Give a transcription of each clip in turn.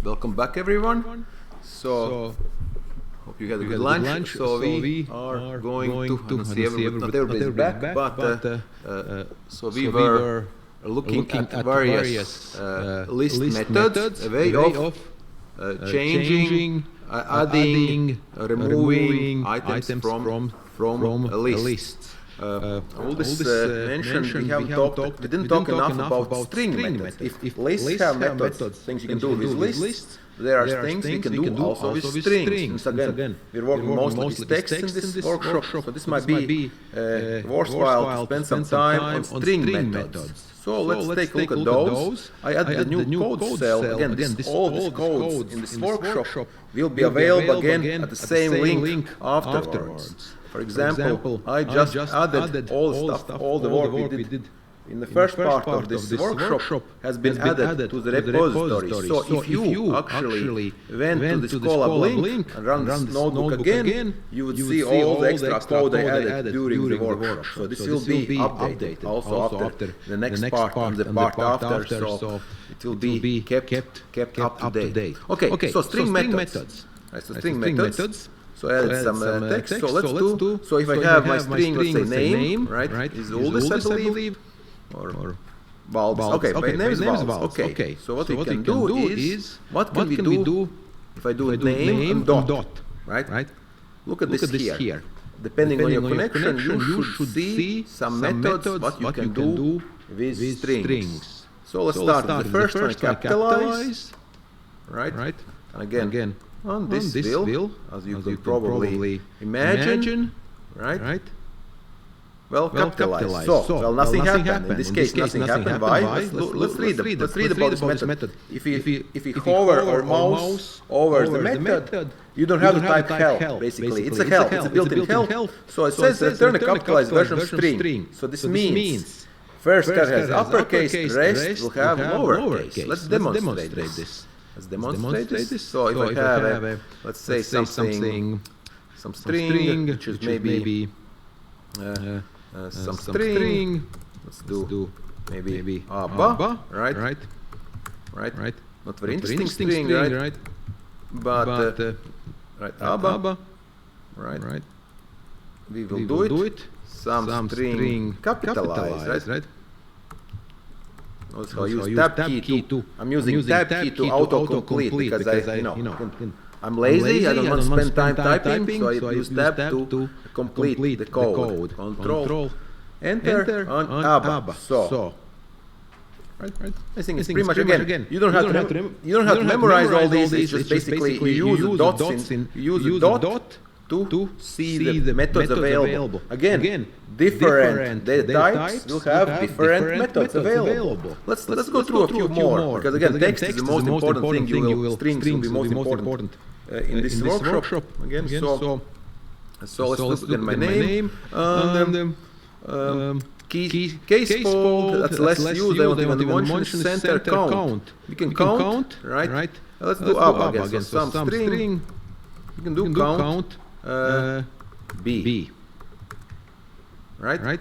welcome back everyone. So hope you had a good lunch. So we are going to not everybody's back, but so we were looking at various list methods, a way of changing, adding, removing items from a list. All this mentioned, we didn't talk enough about string methods. If lists have methods, things you can do with lists, there are things we can do also with strings. And again, we're working mostly with text in this workshop, so this might be worthwhile to spend some time on string methods. So let's take a look at those. I added a new code cell. Again, all these codes in this workshop will be available again at the same link afterwards. For example, I just added all the work we did in the first part of this workshop has been added to the repository. So if you actually went to this Colab link and run this notebook again, you would see all the extra code I added during the workshop. So this will be updated also after the next part and the part after, so it will be kept up to date. Okay, so string methods. Right, so string methods. So I added some text. So let's do. So if I have my string, let's say name, right? Is oldest, I believe, or bulbs. Okay, my name is bulbs. Okay. So what we can do is, what can we do if I do name and dot, right? Look at this here. Depending on your connection, you should see some methods what you can do with strings. So let's start with the first one, capitalize, right? And again. On this will, as you could probably imagine, right? Well, capitalize. So, nothing happened. In this case, nothing happened. Why? Let's read about this method. If you hover or mouse over the method, you don't have to type help, basically. It's a help. It's a built-in help. So it says return a capitalized version of string. So this means first that has uppercase, the rest will have lowercase. Let's demonstrate this. Let's demonstrate this. So if I have, let's say some string, which is maybe some string. Let's do maybe ABBA, right? Not very interesting string, right? But right, ABBA, right? We will do it. Some string capitalized, right? Also, I use tab key to. I'm using tab key to autocomplete because I'm lazy. I don't want to spend time typing, so I use tab to complete the code. Control Enter on ABBA. So, right. I think it's pretty much again. You don't have to memorize all these. It's just basically you use the dot to see the methods available. Again, different types will have different methods available. Let's go through a few more, because again, text is the most important thing. Strings will be most important in this workshop. Again, so let's look again my name. Case fold, that's less used. I don't even mention center count. We can count, right? Let's do ABBA again. So some string. You can do count. B. Right?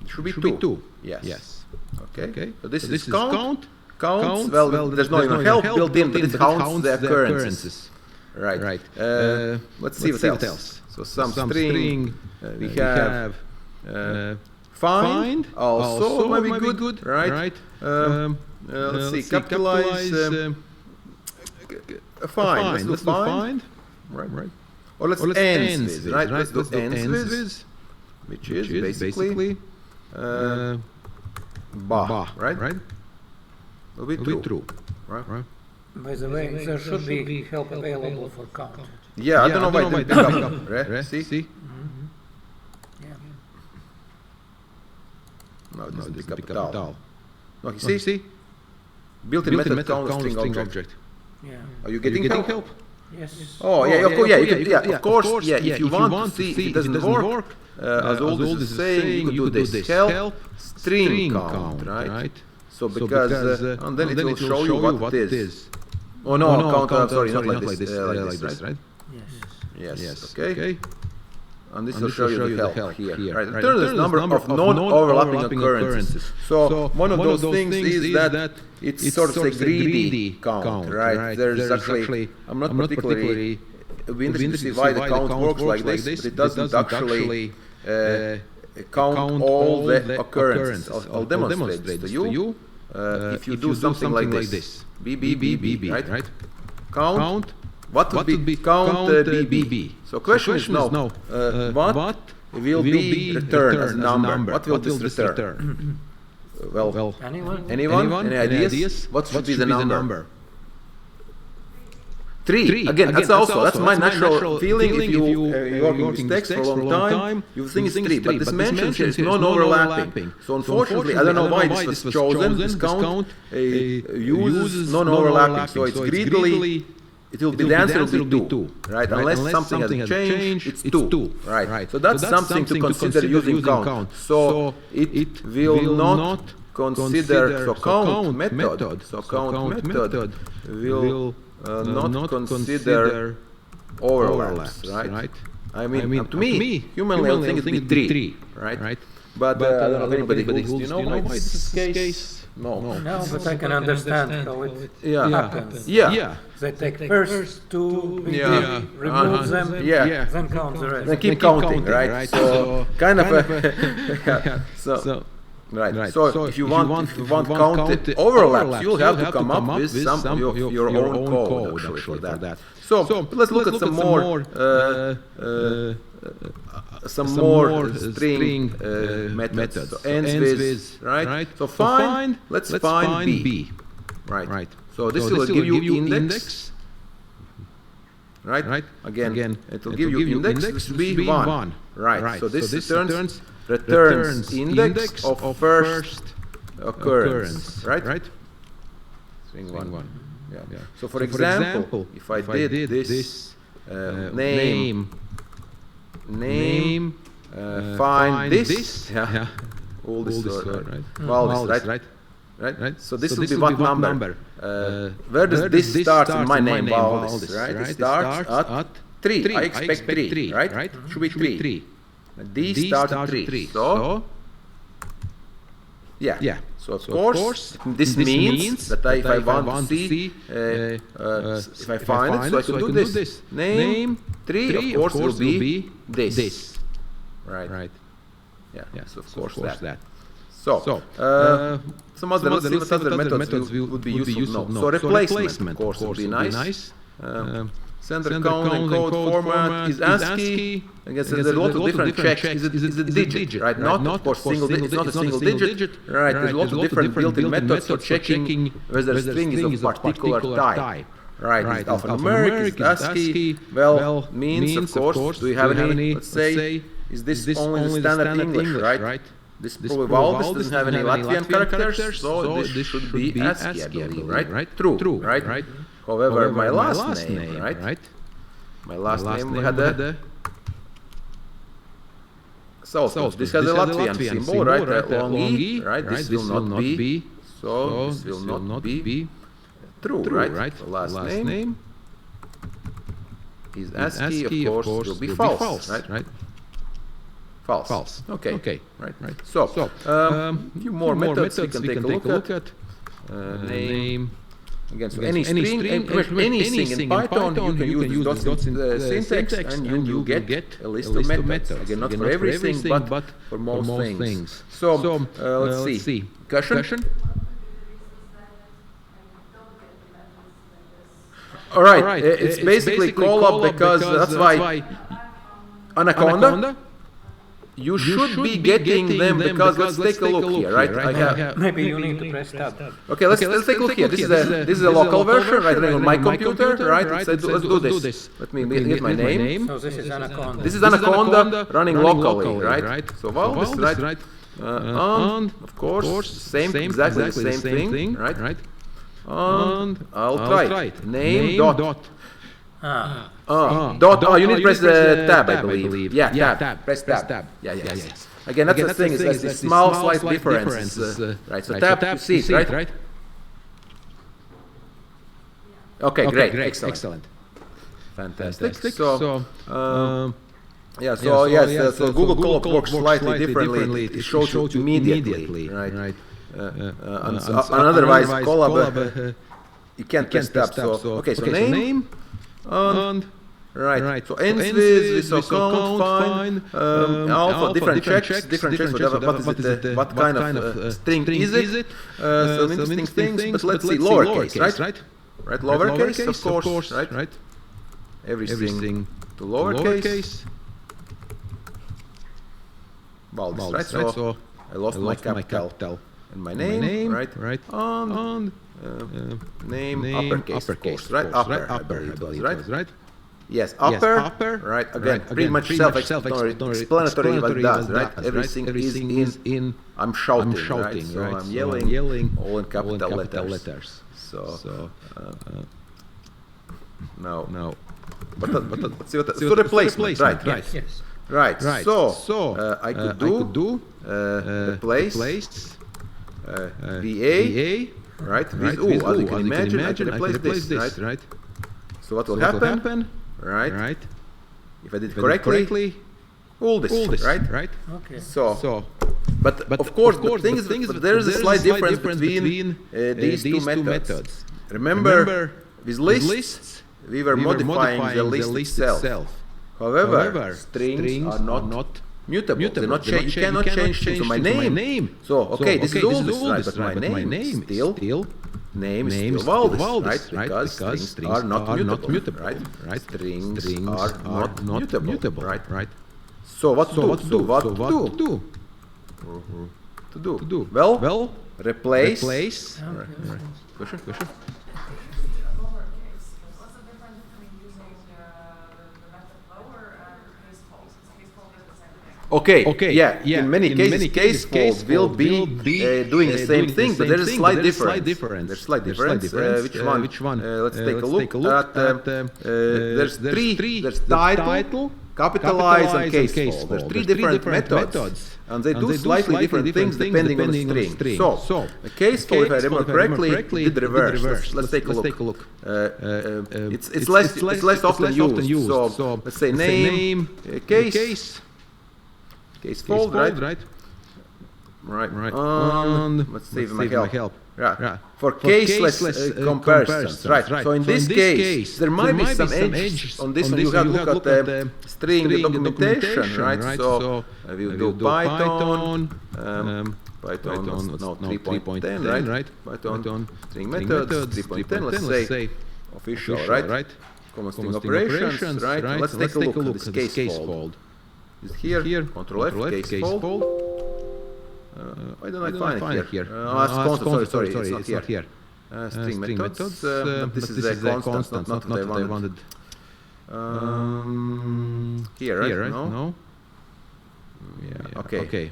It should be two. Yes. Okay. So this is count. Counts. Well, there's no even help built in, but it counts the occurrences. Right. Let's see what else. So some string. We have find. Also might be good. Right. Let's see. Capitalize. Find. Let's do find. Right. Or let's end with, right? Let's do ends with, which is basically ba, right? Will be true, right? By the way, there should be help available for count. Yeah, I don't know why it didn't pick up. Right? See? No, it doesn't pick up at all. No, you see? Built-in method count string object. Yeah. Are you getting help? Yes. Oh, yeah, of course, if you want to see if it doesn't work, as Aldis is saying, you could do this help string count, right? So because, and then it will show you what it is. Oh no, count, sorry, not like this, right? Yes. Okay. and this will show you the help here. Right. Return this number of non-overlapping occurrences. So one of those things is that it's sort of a greedy count, right? There's actually, I'm not particularly interested to see why the count works like this, but it doesn't actually count all the occurrences. I'll demonstrate this to you. If you do something like this, B, right? Count. What would be count BB? So question is now, what will be returned as a number? What will this return? Well, anyone? Any ideas? What should be the number? 3. Again, that's my natural feeling. If you working with text for a long time, you think it's 3. But this mentions here is non-overlapping. So unfortunately, I don't know why this was chosen. This count uses non-overlapping. So it's greedily. The answer will be 2, right? Unless something has changed, it's 2, right? So that's something to consider using count. So it will not consider, so count method will not consider overlaps, right? I mean, to me, humanly, I think it will be 3, right? But I don't know if anybody holds, do you know why this is the case? No, but I can understand how it happens. Yeah. They take first 2, remove them, then count the rest. Then keep counting, right? So kind of a right. So if you want count overlaps, you'll have to come up with some of your own code actually for that. So let's look at some more string methods. So ends with, right? So let's find B, right? So this will give you index, right? Again, it will give you index B1, right? So this returns index of first occurrence, right? String 1. Yeah. So for example, if I did this name find this, all this right? Well, this, right? So this will be what number? Where does this start in my name? Well, this, right? It starts at 3. I expect 3, right? Should be 3. D starts at 3. So yeah. So of course, this means that if I want to see if I find it, so I can do this. Name 3, of course, will be this. Right. Yeah. So of course that. So some other, let's see what other methods would be useful. So replacement, of course, would be nice. Sender count and code format is ASCII. Again, so there's a lot of different checks. Is it a digit, right? Not of course single. It's not a single digit, right? There's lots of different built-in methods for checking whether a string is of particular type. Right? Is it alphanumeric? Is it ASCII? Well, means of course. Do you have any? Let's say, is this only the standard English, right? This probably vowel doesn't have any Latvian characters, so this should be ASCII, I believe, right? True, right? However, my last name, right? My last name we had a so this has a Latvian symbol, right? Long E, right? This will not be. So this will not be true, right? The last name is ASCII, of course, will be false, right? False. Okay. Right. So a few more methods we can take a look at. Name. Again, so any string, anything in Python, you can use this dot syntax and you will get a list of methods. Again, not for everything, but for most things. So let's see. Question? All right. It's basically call up because that's why Anaconda. You should be getting them because let's take a look here, right? I have maybe you need to press tab. Okay, let's take a look here. This is a local version, right? Running on my computer, right? Let's do this. Let me get my name. So this is Anaconda. This is Anaconda running locally, right? So well, this is right. And of course, exactly the same thing, right? And I'll try it. Name dot. You need to press the tab, I believe. Yeah, tab. Press tab. Yeah. Again, that's the thing, is that the small slight differences. Right, so tab to see it, right? Okay, great. Excellent. Fantastic. So, Yeah, so yes, so Google Colab works slightly differently. It shows you immediately, right? And otherwise, Colab you can't press tab. So okay, so name and right. So ends with so count, fine, alpha, different checks. What kind of string is it? Some interesting things, but let's see, lowercase, right? Right, lowercase, of course, right? Everything to lowercase. Baltic, right? So I lost my capital and my name, right? And name uppercase, of course, right? Upper, I believe, right? Yes, upper, right? Again, pretty much self-explanatory what it does, right? Everything is in. I'm shouting, right? So I'm yelling, all in capital letters. So no. But let's see what the replacement, right? Yes. Right. So I could do replace VA, right? With as you can imagine, I can replace this, right? So what will happen? Right? If I did it correctly, all this, right? Okay. So, but of course, the thing is, there is a slight difference between these two methods. Remember, with lists, we were modifying the list itself. However, strings are not mutable. You cannot change strings. So my name. So okay, this is all this, right? But my name still Valdis, right? Because strings are not mutable, right? Strings are not mutable, right? So what to do? Well, replace. Question. Okay, yeah. In many cases, case fold will be doing the same thing, but there is a slight difference. There's slight difference. Which one? Let's take a look at. There's three. There's title, capitalize, and case fold. There's three different methods, and they do slightly different things depending on the string. So, the case fold, if I remember correctly, did reverse. Let's take a look. It's less often used. So let's say name, case fold, right? And let's save my help. Yeah. For caseless comparisons, right? So in this case, there might be some edges on this one. You have to look at the string documentation, right? So we will do Python, no 3.10, right? Python string methods 3.10. Let's say official, right? Common string operations, right? Let's take a look at this case fold. Is here, Control F, case fold. Why don't I find it here? Sorry, it's not here. String methods. This is a constant, not what I wanted. Here, right? No? Yeah, okay.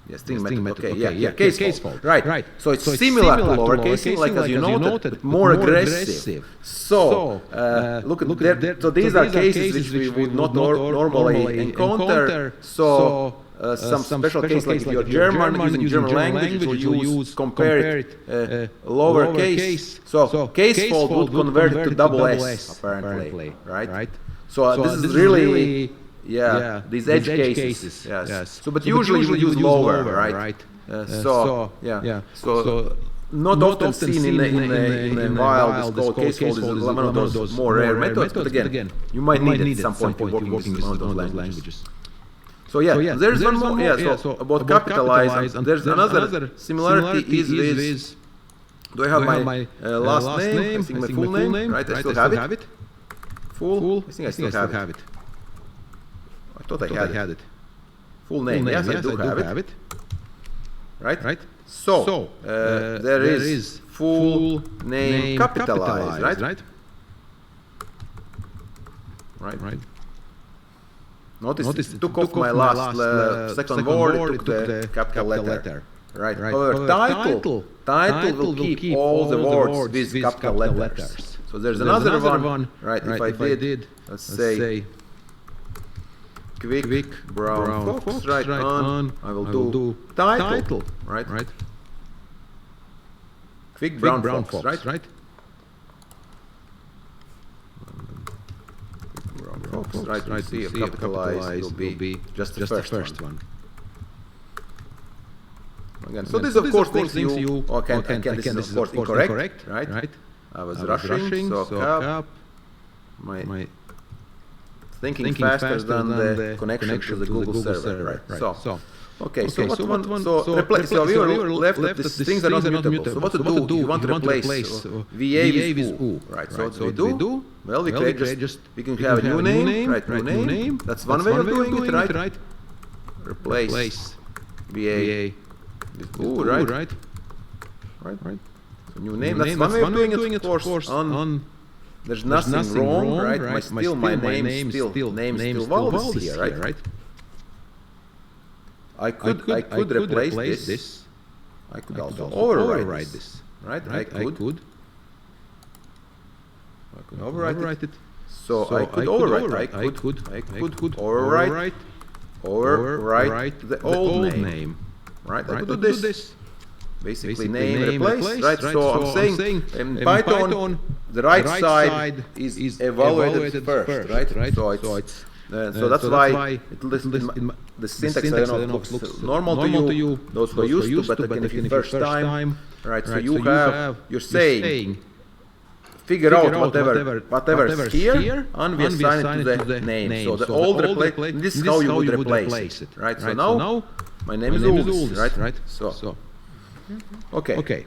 Yeah, string method. Okay, yeah, case fold. Right. So it's similar to lowercasing, like as you noted, but more aggressive. So look at there. So these are cases which we would not normally encounter. So some special case, like if you're German, using German language, will use compared lowercase. So case fold would convert it to double S apparently, right? So this is really. Yeah, these edge cases. Yes. So, but usually we use lower, right? So not often seen in a while. This code case fold is one of those more rare methods. But again, you might need it at some point in working with one of those languages. So there's one more. So about capitalize, and there's another similarity is with. Do I have my last name? I think my full name, right? I still have it. Full. I think I still have it. I thought I had it. Full name. Yes, I do have it. Right? So, there is full name capitalized, right? Right. Notice it took off my last second word, it took the capital letter. Right. However, title will keep all the words with capital letters. So there's another one, right? If I did, let's say, quick brown fox, right? I will do title, right? Quick brown fox, right? Brown quotes, right? You see a capitalized will be just the first one. Again, so this of course things you this is of course incorrect, right? I was rushing, so cap, my thinking faster than the connection to the Google server, right? So, okay, so we were left that these things are not mutable. So what to do? You want to replace VA with U, right? So what do we do? Well, we can have a new name, right? New name. That's one way of doing it, right? Replace VA with U, right? So new name. That's one way of doing it, of course. There's nothing wrong, right? My name still Valdis here, right? I could replace this. I could also override this, right? I could overwrite it. So I could overwrite. I could overwrite the old name, right? I could do this. Basically name replace, right? So I'm saying in Python the right side is evaluated first, right? So that's why the syntax I don't know looks normal to you, those who are used to, but again if you first time, right? So you're saying figure out whatever's here and we assign it to the name. So the old replace, this is how you would replace it, right? So now my name is Uldis, right? So okay.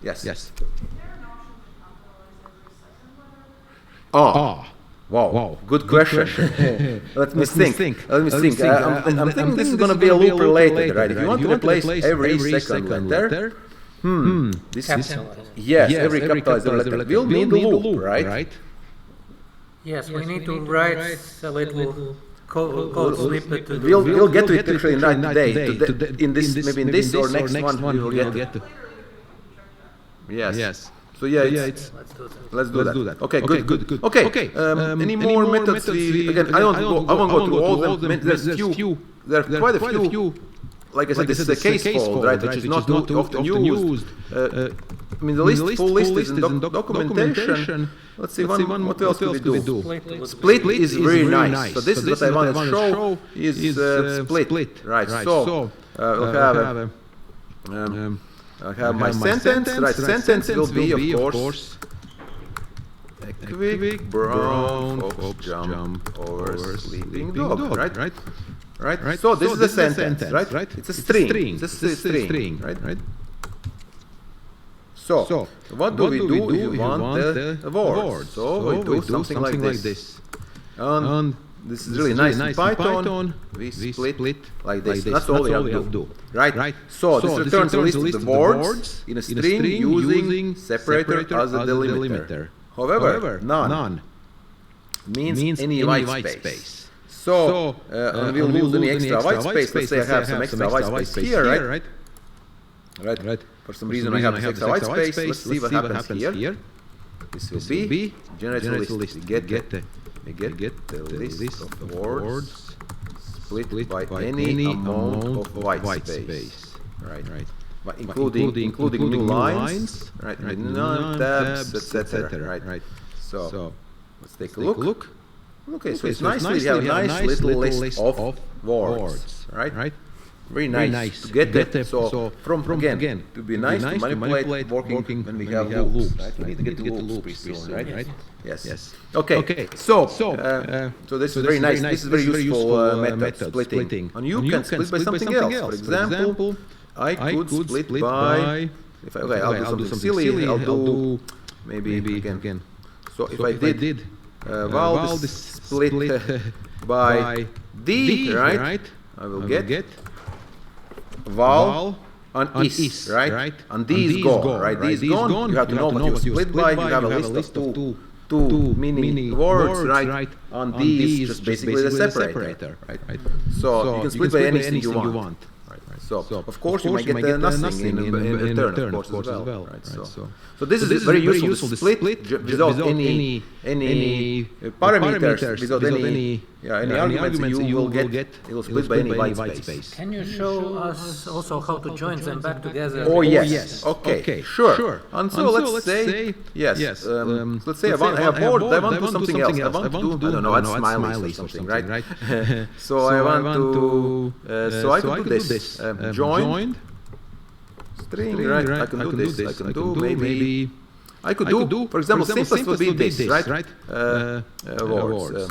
Yes. Wow. Good question. Let me think. I'm thinking this is going to be a loop related, right? If you want to replace every second letter, this is every capitalized letter will need a loop, right? Yes, we need to write a little code snippet. We'll get to it actually right today. In this or next one we will get to. Yes. So let's do that. Okay, good. Okay. Any more methods? Again, I won't go through all of them. There are quite a few. Like I said, this is a case fold, right, which is not often used. The full list is in documentation. Let's see, what else do we do? Split is very nice. So this is what I want to show is split, right? So I'll have my sentence, right? Sentence will be, of course, a quick brown fox jumped over sleeping dog, right? So this is a sentence, right? It's a string. This is a string, right? So what do we do if you want the word? So we do something like this. And this is really nice in Python. We split like this. That's all we have to do, right? So this returns a list of the words in a string using separator as a delimiter. However, none means any white space. So and we'll lose any extra white space. Let's say I have some extra white space here, right? For some reason I have this extra white space. Let's see what happens here. This will be generate a list. We get the list of words split by any amount of white space, right? But including new lines, right? Tabs, etc. Right? So let's take a look. Okay, so it's nicely we have a nice little list of words, right? Very nice to get that. So from again to be nice to manipulate working when we have loops, right? We need to get the loops pretty soon, right? Yes. Okay. So this is very nice. This is very useful method splitting. And you can split by something else. For example, I could split by. I'll do something silly. I'll do maybe again. So if I did Valdis split by D, right? I will get val and is, right? And D is gone, right? D is gone. You have to know what you split by. You have a list of two mini words, right? And D is just basically the separator, right? So you can split by anything you want. So of course you might get nothing in return, of course, as well, right? So this is very useful to split without any parameters, without any Yeah, any arguments you will get, it will split by any white space. Can you show us also how to join them back together? Oh yes. Okay. Sure. And so let's say yes. Let's say I have board. I want to do something else. I want to do I don't know, add smileys or something, right? So I want to. So I could do this. Join string, right? I can do this. I can do maybe. I could do, for example, simplest would be this, right? Words.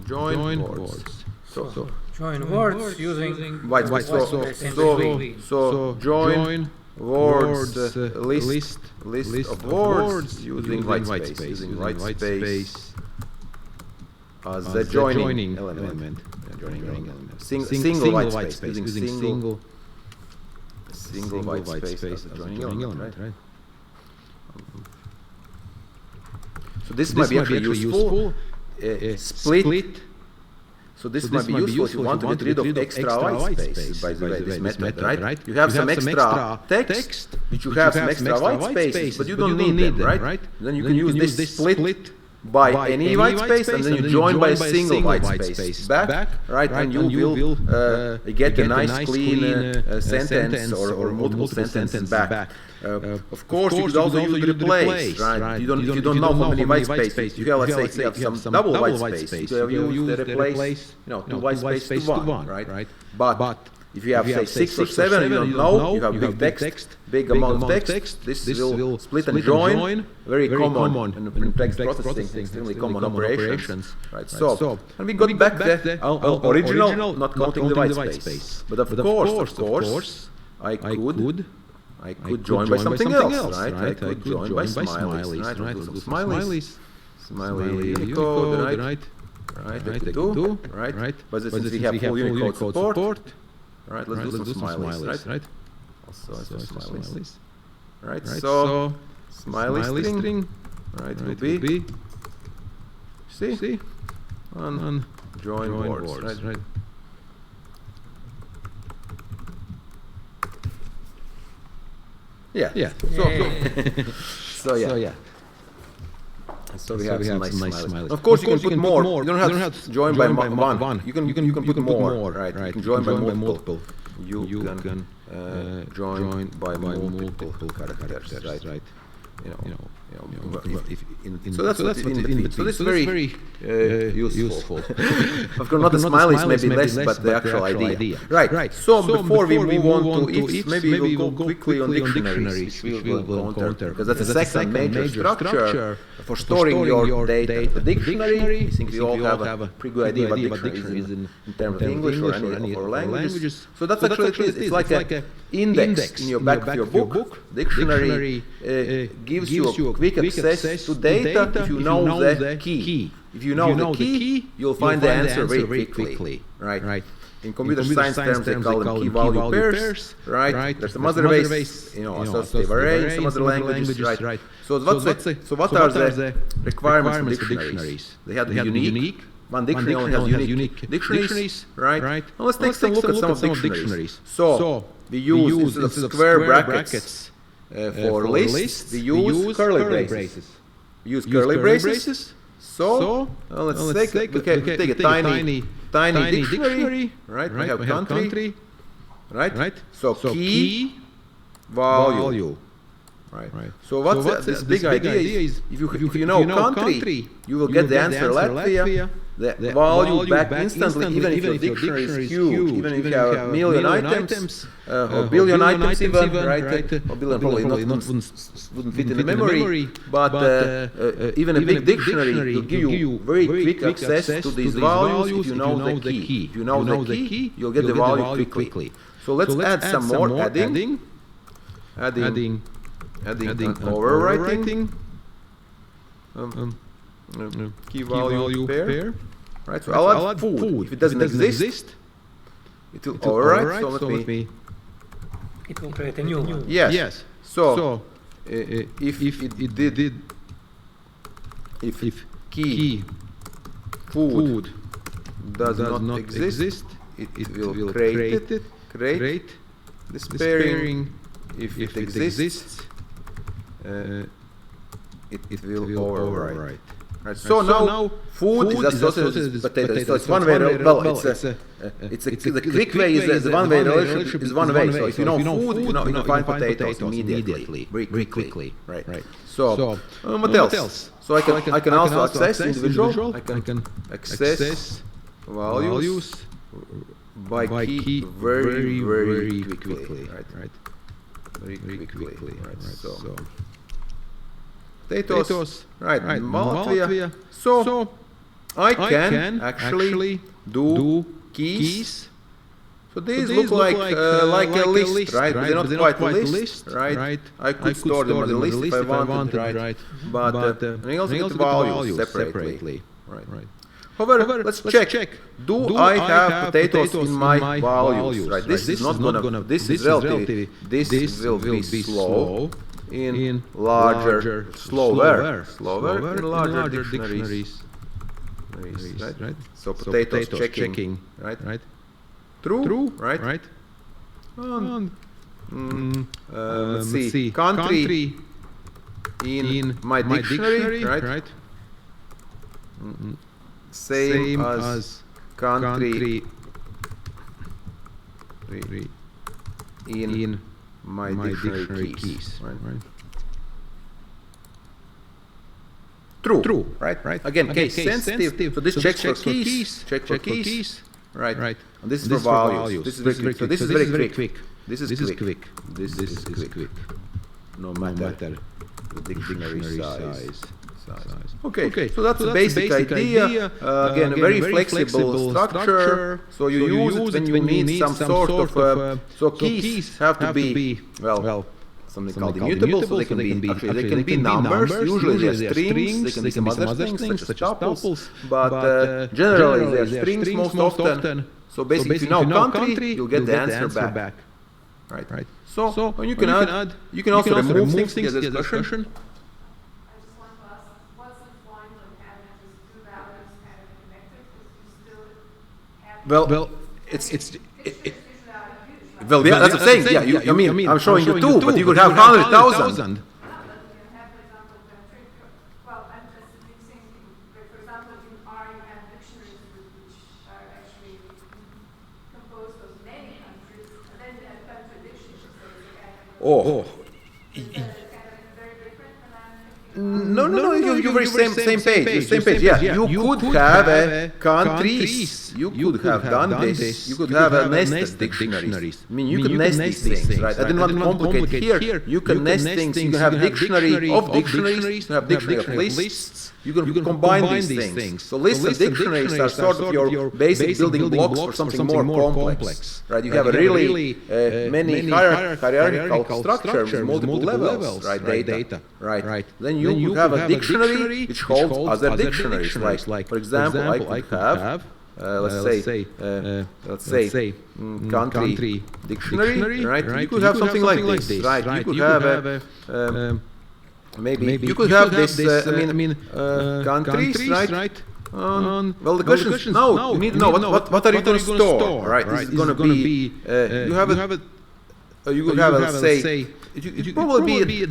Join words. So join words using white space. So join words list of words using white space. Using white space as the joining element. Single white space. Using single white space as the joining element, right? So this might be actually useful. Split. So this might be useful if you want to get rid of extra white space by the way, this method, right? You have some extra text, which you have some extra white spaces, but you don't need them, right? Then you can use this split by any white space, and then you join by a single white space back, right? And you will get a nice clean sentence or multiple sentences back. Of course, you could also use the replace, right? If you don't know how many white spaces you have, let's say you have some double white space, you could have used the replace, two white spaces to one, right? But if you have say 6 or 7 and you don't know, you have big text, big amount of text, this will split and join, very common in text processing, extremely common operations, right? So, and we got back the original, not counting the white space. But of course, I could join by something else, right? I could join by smileys, right? We'll do some smileys. Smiley Unicode, right? Right, I could do, right? But since we have full Unicode support, right, let's do some smileys, right? Also some smileys. Right, so smiley string, right, will be, see, and join words, right? Yeah. So yeah. So we have some nice smileys. Of course, you can put more. You don't have to join by one. You can put more, right? You can join by multiple. You can join by multiple characters, right? So that's so this is very useful. Of course, not the smileys, maybe less, but the actual idea. Right. So before we move on to ifs, maybe we will go quickly on dictionaries, which we will encounter, because that's the second major structure for storing your data. The dictionary, I think we all have a pretty good idea what dictionary is in terms of English or any of our languages. So that's actually it is. It's like an index in your back of your book. Dictionary gives you a quick access to data if you know the key. If you know the key, you'll find the answer very quickly, right? In computer science terms, they call them key-value pairs, right? There's some other ways, associative array in some other languages, right? So what are the requirements for dictionaries? They have to be unique. One dictionary only has unique dictionaries, right? Now let's take a look at some of dictionaries. So we use instead of square brackets for lists, we use curly braces. We use curly braces. So let's take a tiny dictionary, right? We have country, right? So key, value, right? So what's this big idea is if you know country, you will get the answer Latvia. The value back instantly, even if your dictionary is huge, even if you have a million items, or billion items even, right? Or billion probably wouldn't fit in the memory, but even a big dictionary will give you very quick access to these values if you know the key. If you know the key, you'll get the value quickly. So let's add some more adding and overwriting. Key value pair. Right, so I'll add food. If it doesn't exist, it will overwrite. So let me. It will create a new one. Yes. So if key food does not exist, it will create this pairing. If it exists, it will overwrite. Right. So now food is associated with potatoes. So it's one way. It's the quick way is the one way relationship is one way. So if you know food, you can find potatoes immediately, very quickly. Right. So what else? So I can also access individual. I can access values by key very quickly. Right. Very quickly. Right. So potatoes. Right. Latvia. So I can actually do keys. So these look like a list, right? But they're not quite a list, right? I could store them as a list if I wanted, right? But I also get values separately, right? However, let's check. Do I have potatoes in my values, right? This is not gonna. This is relatively. This will be slow in larger, slower in larger dictionaries, right? So potatoes checking, right? True, right? Let's see. Country in my dictionary, right? Same as country in my dictionary keys, right? True, right? Again, case sensitive. So this checks for keys, right? And this is for values. This is very quick. So this is very quick. This is quick. This is quick. No matter the dictionary size. Okay, so that's the basic idea. Again, a very flexible structure. So you use it when you need some sort of. So keys have to be something called immutable. So they can be numbers. Usually they're strings. They can be some other things such as tuples. But generally they're strings most often. So basically, if you know country, you'll get the answer back. Right. So you can add. You can also remove things. There's a discussion. Well, it's well, yeah, that's what I'm saying. Yeah, I mean, I'm showing you two, but you could have 100,000. Oh. No, you're very same page. Yeah, you could have countries. You could have done this. You could have a nested dictionaries. I mean, you can nest these things, right? I didn't want to complicate here. You can nest things. You can have dictionary of dictionaries. You can have dictionary of lists. You can combine these things. So lists and dictionaries are sort of your basic building blocks for something more complex, right? You have a really many hierarchical structure with multiple levels, right? Data, right? Then you could have a dictionary which holds other dictionaries. Like for example, I could have let's say country dictionary, right? You could have something like this, right? You could have maybe you could have this. Countries, right? Well, the question is now you need to know what are you going to store, right? This is going to be you could have let's say it would probably be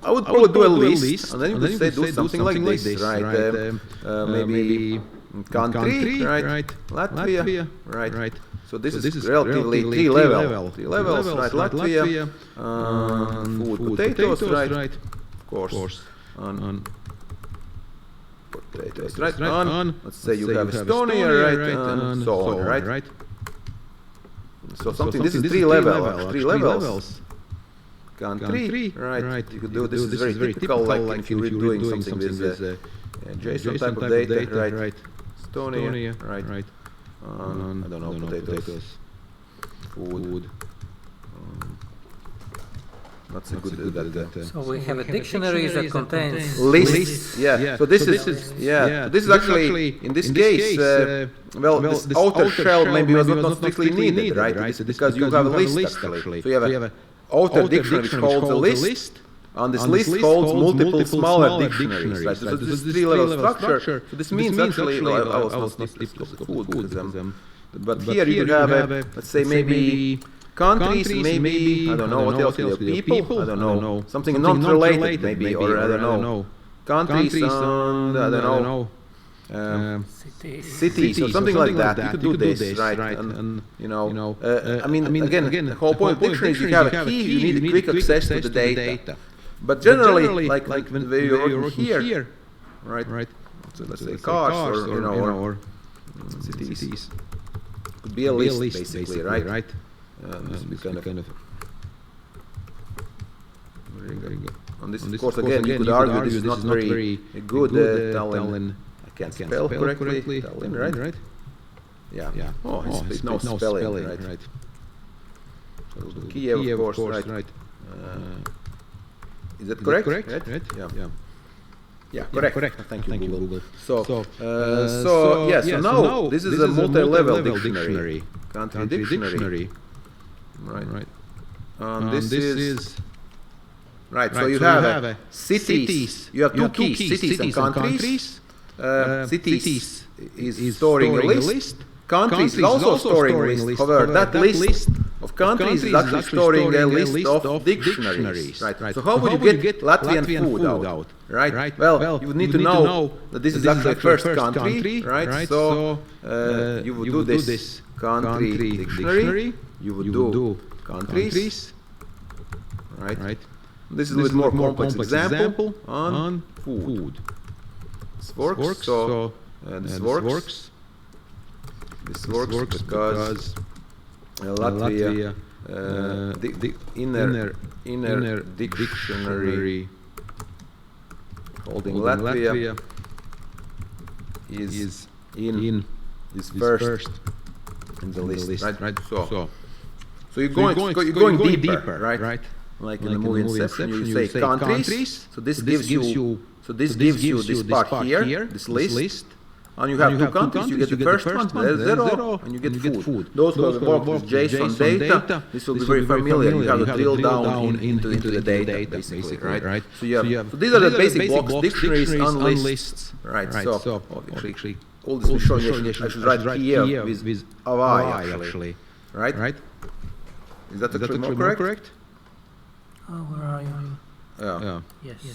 I would probably do a list, and then you could say do something like this, right? Maybe country, right? Latvia, right? So this is relatively three levels, right? Latvia, food, potatoes, right? Of course, on potatoes, right? Let's say you have Estonia, right? And so on, right? So something. This is three levels. Country, right? You could do this. Is very typical, like if you're doing something with JSON type of data, right? Estonia, right? I don't know, potatoes, food. That's a good data. So we have a dictionary that contains lists. Yeah. So this is actually in this case. This outer shell maybe was not strictly needed, right? Because you have a list actually. So you have an outer dictionary which holds a list, and this list holds multiple smaller dictionaries, right? So this is three-level structure. So this means actually, I was not food, but here you could have let's say maybe. Countries, maybe, I don't know, what else? People, I don't know, something not related maybe, or I don't know, countries and I don't know. Cities or something like that. You could do this, right? And you know, I mean, again, the whole point of dictionary is you have a key, you need quick access to the data. But generally, like when you're working here, right? So let's say cars or cities. Could be a list basically, right? This would be kind of very good. On this, of course, again, you could argue this is not very good. Tallinn, I can't spell correctly. Tallinn, right? Yeah. Oh, it's no spelling, right? So Kiev, of course, right? Is that correct? Right? Yeah, correct. Thank you, Google. So now this is a multi-level dictionary, country dictionary, right? And this is right. So you have cities. You have two keys: cities and countries. Cities is storing a list. Countries is also storing a list. However, that list of countries is actually storing a list of dictionaries. Right. So how would you get Latvian food out? Right. Well, you would need to know that this is actually first country. Right. So you would do this country dictionary. You would do countries. Right. This is a little more complex example on food. This works. So this works. This works because Latvia, the inner dictionary holding Latvia is in this first in the list, right? So you're going deeper, right? Like in the movie Inception, you say countries. So this gives you this part here, this list. And you have two countries, you get the first one, there's 0, and you get food. Those who have worked with JSON data, this will be very familiar. You have to drill down into the data, basically, right? So these are the basic blocks, dictionaries and lists, right? So actually, all this will show you. I should write here with Avai, actually, right? Is that actually more correct? Oh, where are you?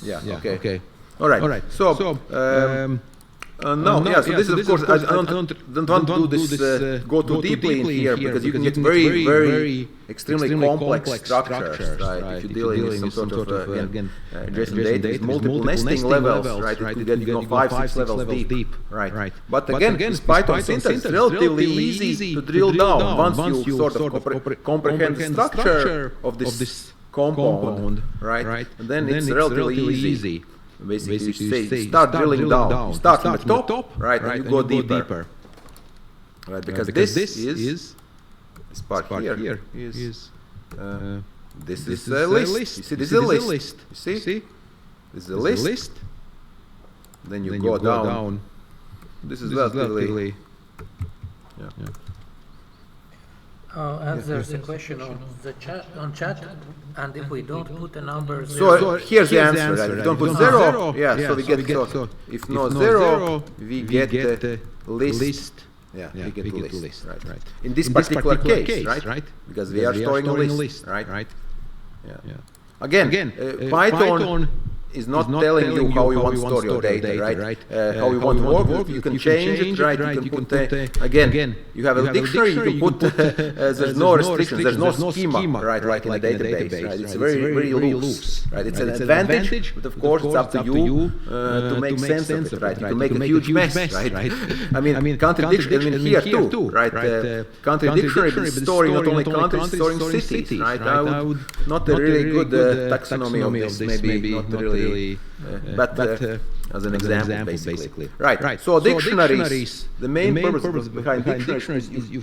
Yeah. Okay. All right. So. So this is of course I don't want to do this go too deeply in here because you can get very extremely complex structures, right? If you're dealing with some sort of JSON data with multiple nesting levels, right? It could get 5-6 levels deep, right? But again, this Python syntax is relatively easy to drill down once you sort of comprehend the structure of this compound, right? And then it's relatively easy. Basically, you say start drilling down. You start from the top, right, and you go deeper. Right, because this is this part here is this is a list. You see, this is a list. You see, this is a list. Then you go down. This is relatively. There's a question on the chat, and if we don't put a number, so here's the answer. Right? If we don't put 0, so we get if no 0, we get the list. We get the list. Right. In this particular case, right? Because we are storing a list, right? Again, Python is not telling you how you want to store your data, right? How you want to work with it. You can change it, right? You can put, again, you have a dictionary, you can put, there's no restrictions, there's no schema, right? Like in a database, right? It's very loose, right? It's an advantage, but of course it's up to you to make sense of it, right? You can make a huge mess, right? I mean, country dictionary, here too, right? Country dictionary is storing not only countries, it's storing cities, right? I would not a really good taxonomy of this, maybe not really. But as an example, basically. Right. So dictionaries, the main purpose behind dictionaries is you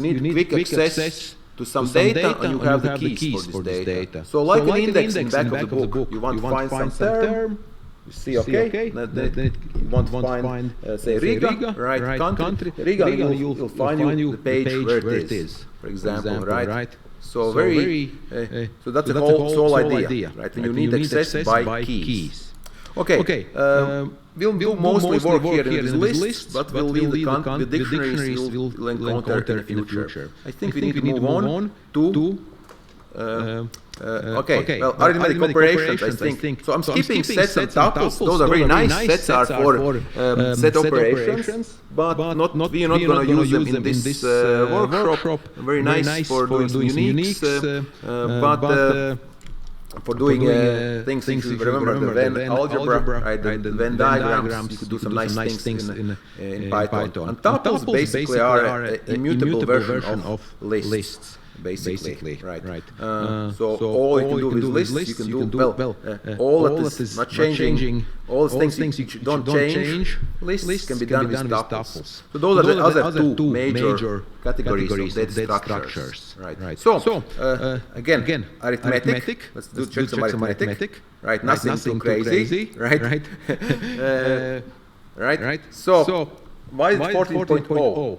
need quick access to some data, and you have the keys for this data. So like an index in back of the book, you want to find some term. You see, okay, then you want to find, say, Riga, right, country, Riga, you'll find the page where it is, for example, right? So so that's the whole idea, right? And you need access by keys. Okay, we'll mostly work here in this list, but we'll leave the dictionaries we'll encounter in the future. I think we need to move on to Okay, well, arithmetic operations, I think. So I'm skipping sets and tuples. Those are very nice. Sets are for set operations, but we are not going to use them in this workshop. Very nice for doing uniques, but for doing things, you should remember the Venn algebra, right? The Venn diagrams. You could do some nice things in Python. And tuples basically are an immutable version of lists. Basically, right. So all you can do with lists, you can do all that is not changing. All the things you don't change, lists can be done with tuples. So those are the other two major categories of data structures. Right. So again, arithmetic. Let's check some arithmetic. Right. Nothing too crazy. Right. Right. So why is it 14.0?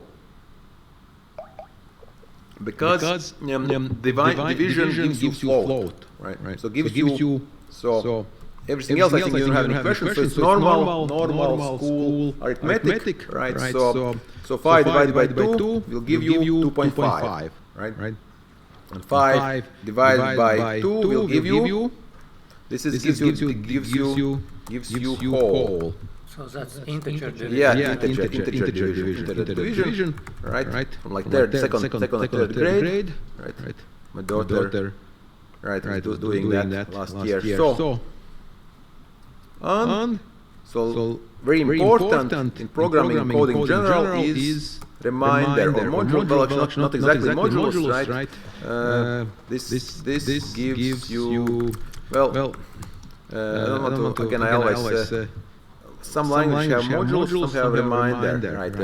Because division gives you float, right? So gives you everything else. I think you don't have any questions. So it's normal school arithmetic, right? So 5 divided by 2 will give you 2.5, right? And 5 divided by 2 will give you. This is gives you whole. So that's integer division. Yeah, integer division, right? From like second and third grade, right? My daughter, right, was doing that last year. So very important in programming and coding in general is reminder or module. Well, not exactly modulus, right? This gives you well. I don't want to. Again, I always. Some languages have modules, some have reminder, right?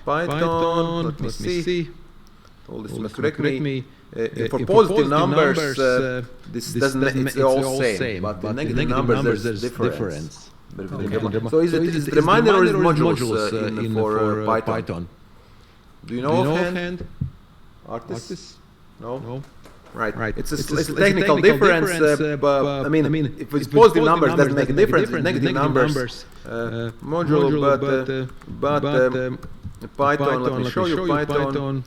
Python, let me see. All this must correct me. For positive numbers, this doesn't. It's all same. But in negative numbers, there's difference. So is it reminder or is it modules for Python? Do you know offhand? Artists? No. Right. It's a technical difference, but I mean, if it's positive numbers, doesn't make a difference. It's negative numbers, module, but Python. Let me show you Python.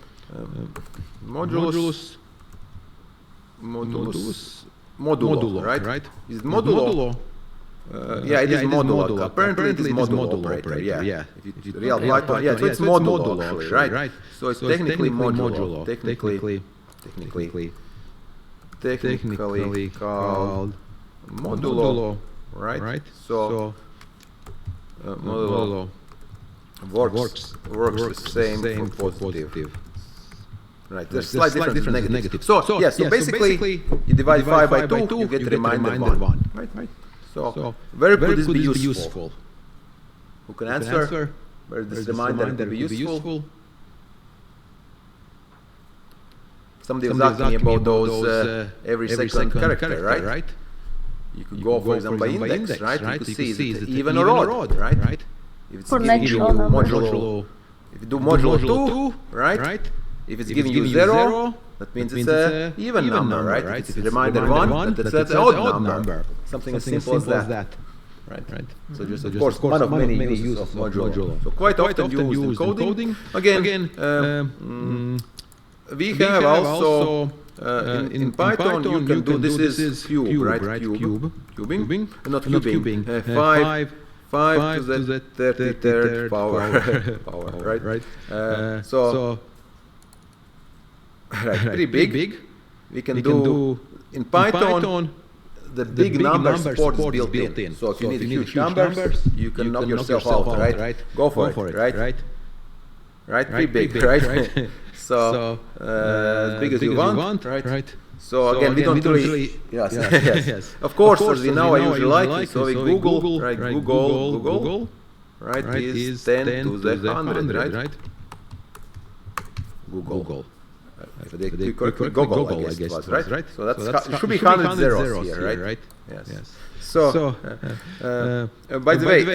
Modulo, right? Is it modulo? Yeah, it is modulo. Apparently, it is modulo operator. Yeah. If it's real Python, yeah. So it's modulo actually, right? So it's technically modulo. Technically called modulo, right? So modulo works the same for positive. Right, there's slight difference in negative. So basically you divide 5 by 2, you get the remainder 1. Right. So where could this be useful? Who can answer? Where this reminder could be useful? Somebody was asking me about those every second character, right? You could go, for example, by index, right? You could see is it even or odd, right? If it's giving you modulo, if you do modulo 2, right? If it's giving you 0, that means it's an even number, right? If it's reminder 1, that's an odd number. Something as simple as that. Right. So just of course one of many uses of modulo. So quite often used in coding. Again, we have also in Python you can do this is cube, right? Cubing, not cubing. 5 to the 33rd power, right? So pretty big. We can do in Python. The big number support is built in. So if you need huge numbers, you can knock yourself out, right? Go for it, right? Pretty big, right? So as big as you want, right? So again, we don't really. Yes. Of course, as we know, I usually like it. So we Google, right? Google, right? Is 10 to the 100, right? Google. Google, I guess, was, right? So that should be 100 zeros here, right? Yes. So, by the way,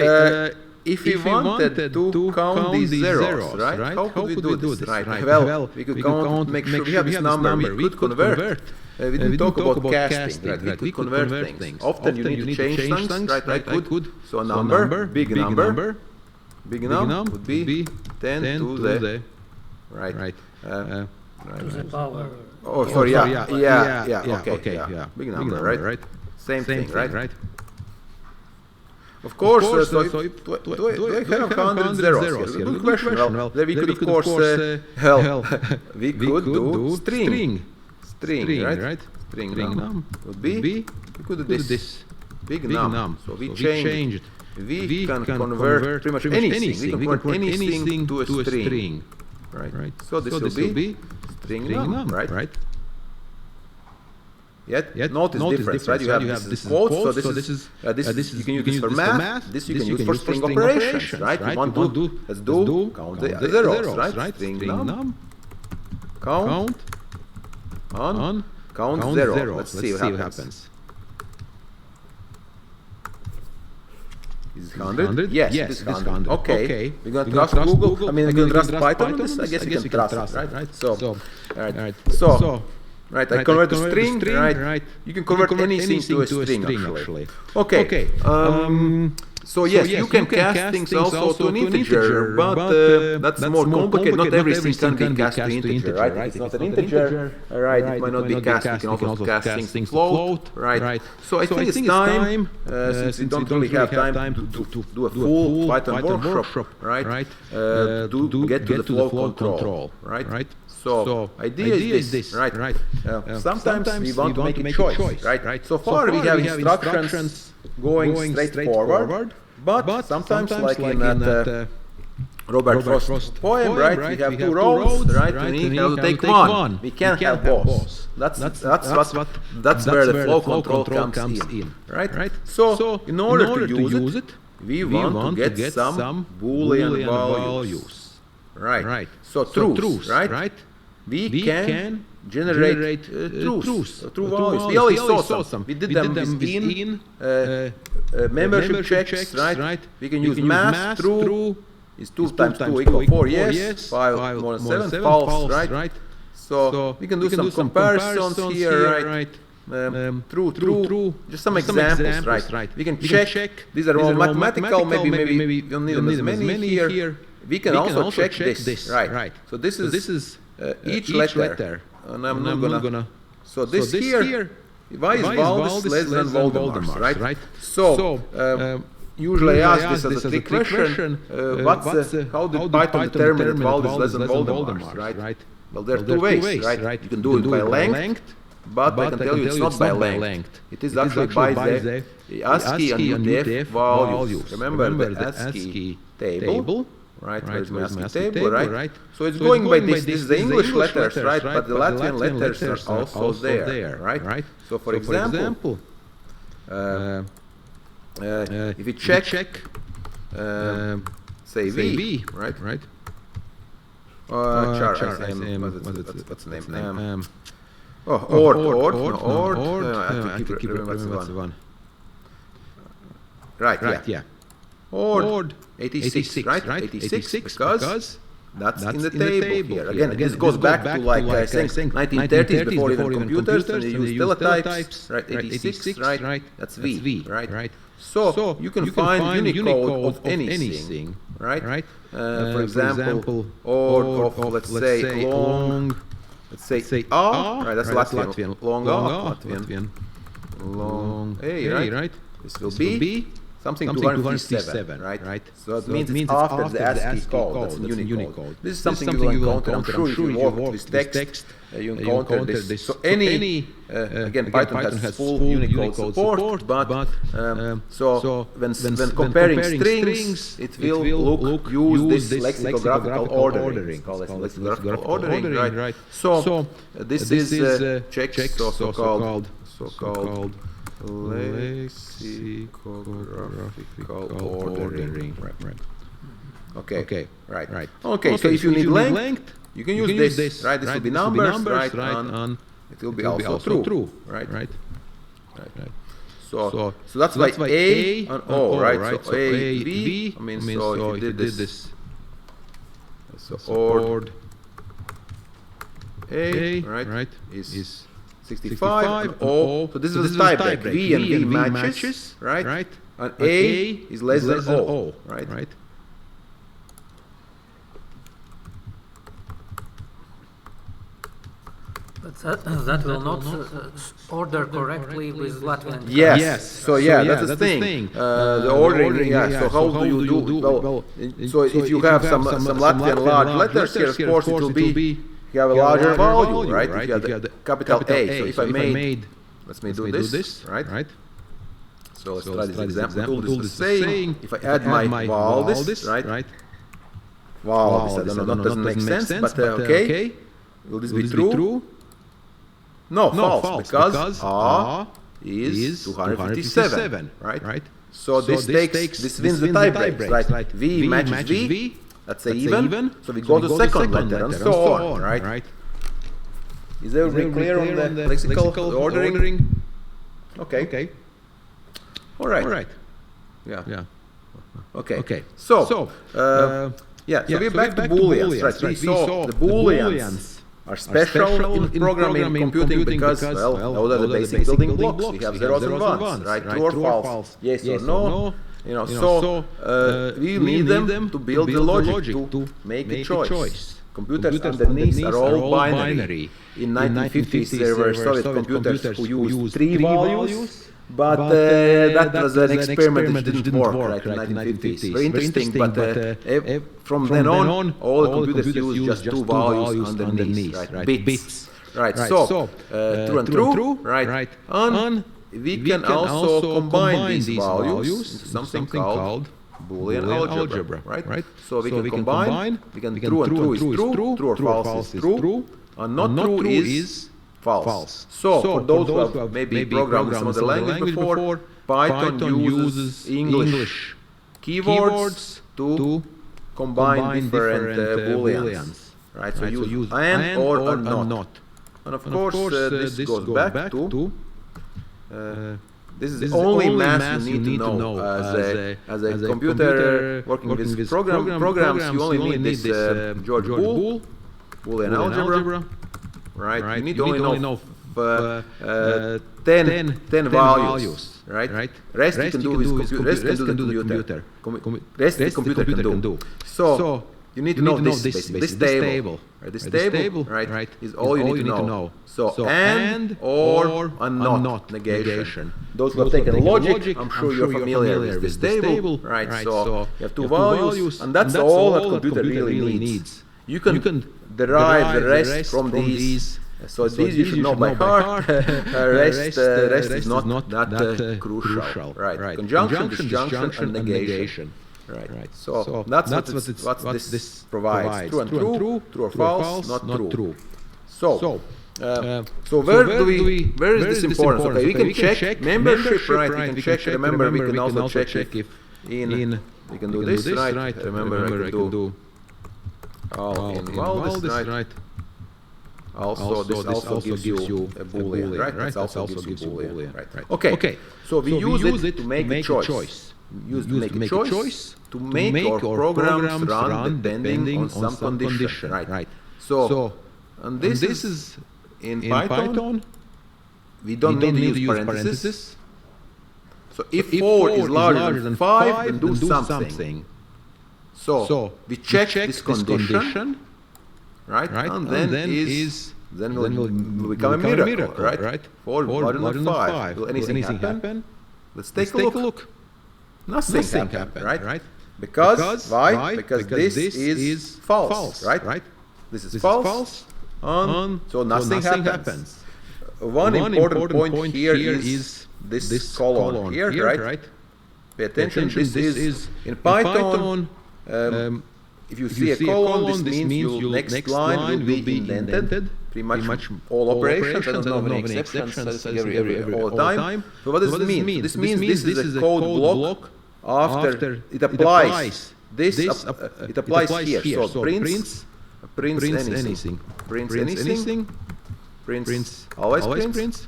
if we wanted to count these zeros, right? How could we do this, right? Well, we could count, make sure we have this number. We could convert. We didn't talk about casting, right? We could convert things. Often you need to change things, right? I could. So a number, big number would be 10 to the right. to the power. Oh, sorry, okay, big number, right? Same thing, right? Of course, so do I have 100 zeros here? Good question. Well, then we could of course, we could do string, right? String num would be, we could do this, big num. So we changed, we can convert pretty much anything. We can convert anything to a string, right? So this will be string num, right? Yet notice difference, right? You have this quotes, so this is you can use this for math, this you can use for string operations, right? You want to let's do count the zeros, right? String num count on count zero. Let's see what happens. Is it 100? Yes, it is 100. Okay. We're going to trust Google. I mean, we're going to trust Python on this. I guess you can trust it, right? So, right, I convert a string, right? You can convert anything to a string, actually. Okay. So yes, you can cast things also to an integer, but that's more complicated. Not everything can be cast to integer, right? If it's not an integer, right, it might not be cast. You can also cast things to float, right? So I think it's time, since we don't really have time to do a full Python workshop, right? To get to the flow control, right? So idea is this, right? Sometimes we want to make a choice, right? So far we have instructions going straight forward, but sometimes like in that Robert Frost poem, right? We have two roads, right? We need to take one. We can't have both. That's where the flow control comes in, right? So in order to use it, we want to get some Boolean values, right? So truths, right? We can generate truths, true values. We already saw some. We did them in membership checks, right? We can use math true is 2 times 2 equal 4, yes, 5 more than 7, false, right? So we can do some comparisons here, right? True, just some examples, right? We can check, these are all mathematical, maybe we don't need them as many here. We can also check this, right? So this is each letter, and I'm not gonna. So this here, why is Valdis less than Voldemars, right? So usually I ask this as a trick question. How did Python determine that Valdis is less than Voldemars, right? Well, there are two ways, right? You can do it by length, but I can tell you it's not by length. It is actually by the ASCII and UTF values. Remember the ASCII table. Right, where's my ASCII table, right? So it's going by this. This is the English letters, right? But the Latvian letters are also there, right? So for example, if we check, say V, right? What's the name? Ord. I have to keep remembering what's the one. Right, yeah. Ord 86, right? 86 because that's in the table here. Again, this goes back to like I think 1930s before even computers, and they used teletypes, right? 86, right? That's V, right? So you can find Unicode of anything, right? For example, Ord of let's say long, let's say A, right? That's Latvian. Long A, Latvian. Long A, right? This will be something 257, right? So it means it's after the ASCII code, that's Unicode. This is something you will encounter, I'm sure if you work with text, you encounter this. So again, Python has full Unicode support, but so when comparing strings, it will use this lexicographical ordering. Call it lexicographical ordering, right? So this is checks, so-called lexicographical ordering. Right. Okay. Okay, so if you need length, you can use this, right? This will be numbers, right? And it will be also true, right? So that's why A and O, right? So A, B, I mean, so if you did this, so Ord A, right, is 65 and O, so this is the tiebreak. V and V matches, right? And A is less than O, right? That will not order correctly with Latvian. Yes. So that's the thing. The ordering. So how do you do? Well, so if you have some Latvian large letters here, of course it will be you have a larger value, right? If you have the capital A. So if I made, let me do this, right? So let's try this example. Tool is the same. If I add my valdis, right? Valdis, I don't know, that doesn't make sense, but okay. Will this be true? No, false, because A is 257, right? So this wins the tie breaks, right? V matches V, that's a even, so we go to second letter and so on, right? Is everything clear on the lexical ordering? Okay. All right. Yeah. Okay. So we're back to Booleans, right? We saw the Booleans are special in programming computing because, well, those are the basic building blocks. We have zeros and ones, right? True or false, yes or no. So we need them to build the logic to make a choice. Computers underneath are all binary. In 1950s, there were Soviet computers who used 3 values. But that was an experiment which didn't work, right, in 1950s. Very interesting, but from then on, all the computers use just 2 values underneath, right, bits. Right, so true and true, right, and we can also combine these values into something called Boolean algebra, right? So we can combine, true and true is true or false is true, and not true is false. So for those who have maybe programmed some other language before, Python uses English keywords to combine different Booleans, right? So use and or not. And of course, this goes back to this is the only math you need to know as a computer working with programs. You only need this George Boole, Boolean algebra. Right, you need to only know 10 values, right? Rest you can do with computer. Rest the computer can do. So you need to know this table. This table, right, is all you need to know. So and or not negation. Those who have taken logic, I'm sure you're familiar with this table, right? So you have 2 values, and that's all that computer really needs. You can derive the rest from these. So these you should know by heart. Rest is not that crucial, right? Conjunction, disjunction, and negation. Right. So that's what this provides. True and true, true or false, not true. So where is this important? Okay, we can check membership, right? We can check. Remember, we can also check if we can do this, right? Remember, I can do all in Valdis, right? Also, this also gives you a Boolean, right? This also gives you Boolean, right? Okay. So we use it to make a choice. Use to make a choice to make our programs run depending on some condition, right? So, and this is in Python. We don't need to use parentheses. So if 4 is larger than 5, then do something. So we check this condition, right? And then will become a miracle, right? 4 larger than 5. Will anything happen? Let's take a look. Nothing happened, right? Because why? Because this is false, right? This is false, and so nothing happens. One important point here is this colon here, right? Pay attention. This is in Python. If you see a colon, this means your next line will be indented. Pretty much all operations. I don't know of any exceptions. All the time. So what does this mean? This means this is a code block. After it applies this, it applies here. So prints anything. Prints always prints.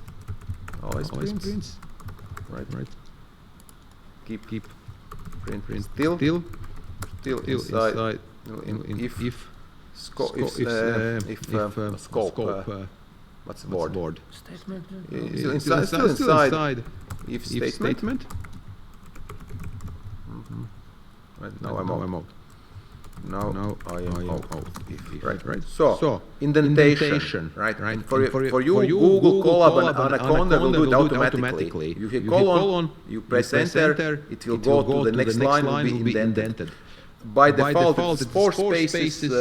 Right. Keep print still inside. If scope. What's the word? Statement. Still inside. If statement. Right, now I'm out. Now I am out. Right. So indentation. Right. And for you, Google Colab and Anaconda will do it automatically. If you hit colon, you press enter. It will go to the next line. Will be indented. By default, it's 4 spaces,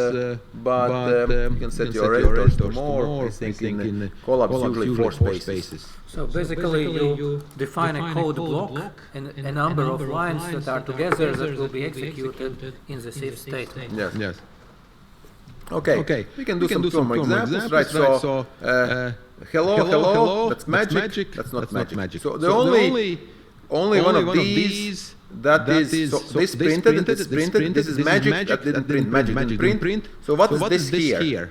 but you can set your editors to more. I think in Colab it's usually 4 spaces. So basically you define a code block and a number of lines that are together that will be executed in the if statement. Yes. Okay. We can do some more examples. Right. So hello. That's magic. That's not magic. So the only one of these. That is, so this printed, this is magic, that didn't print, magic didn't print. So what is this here?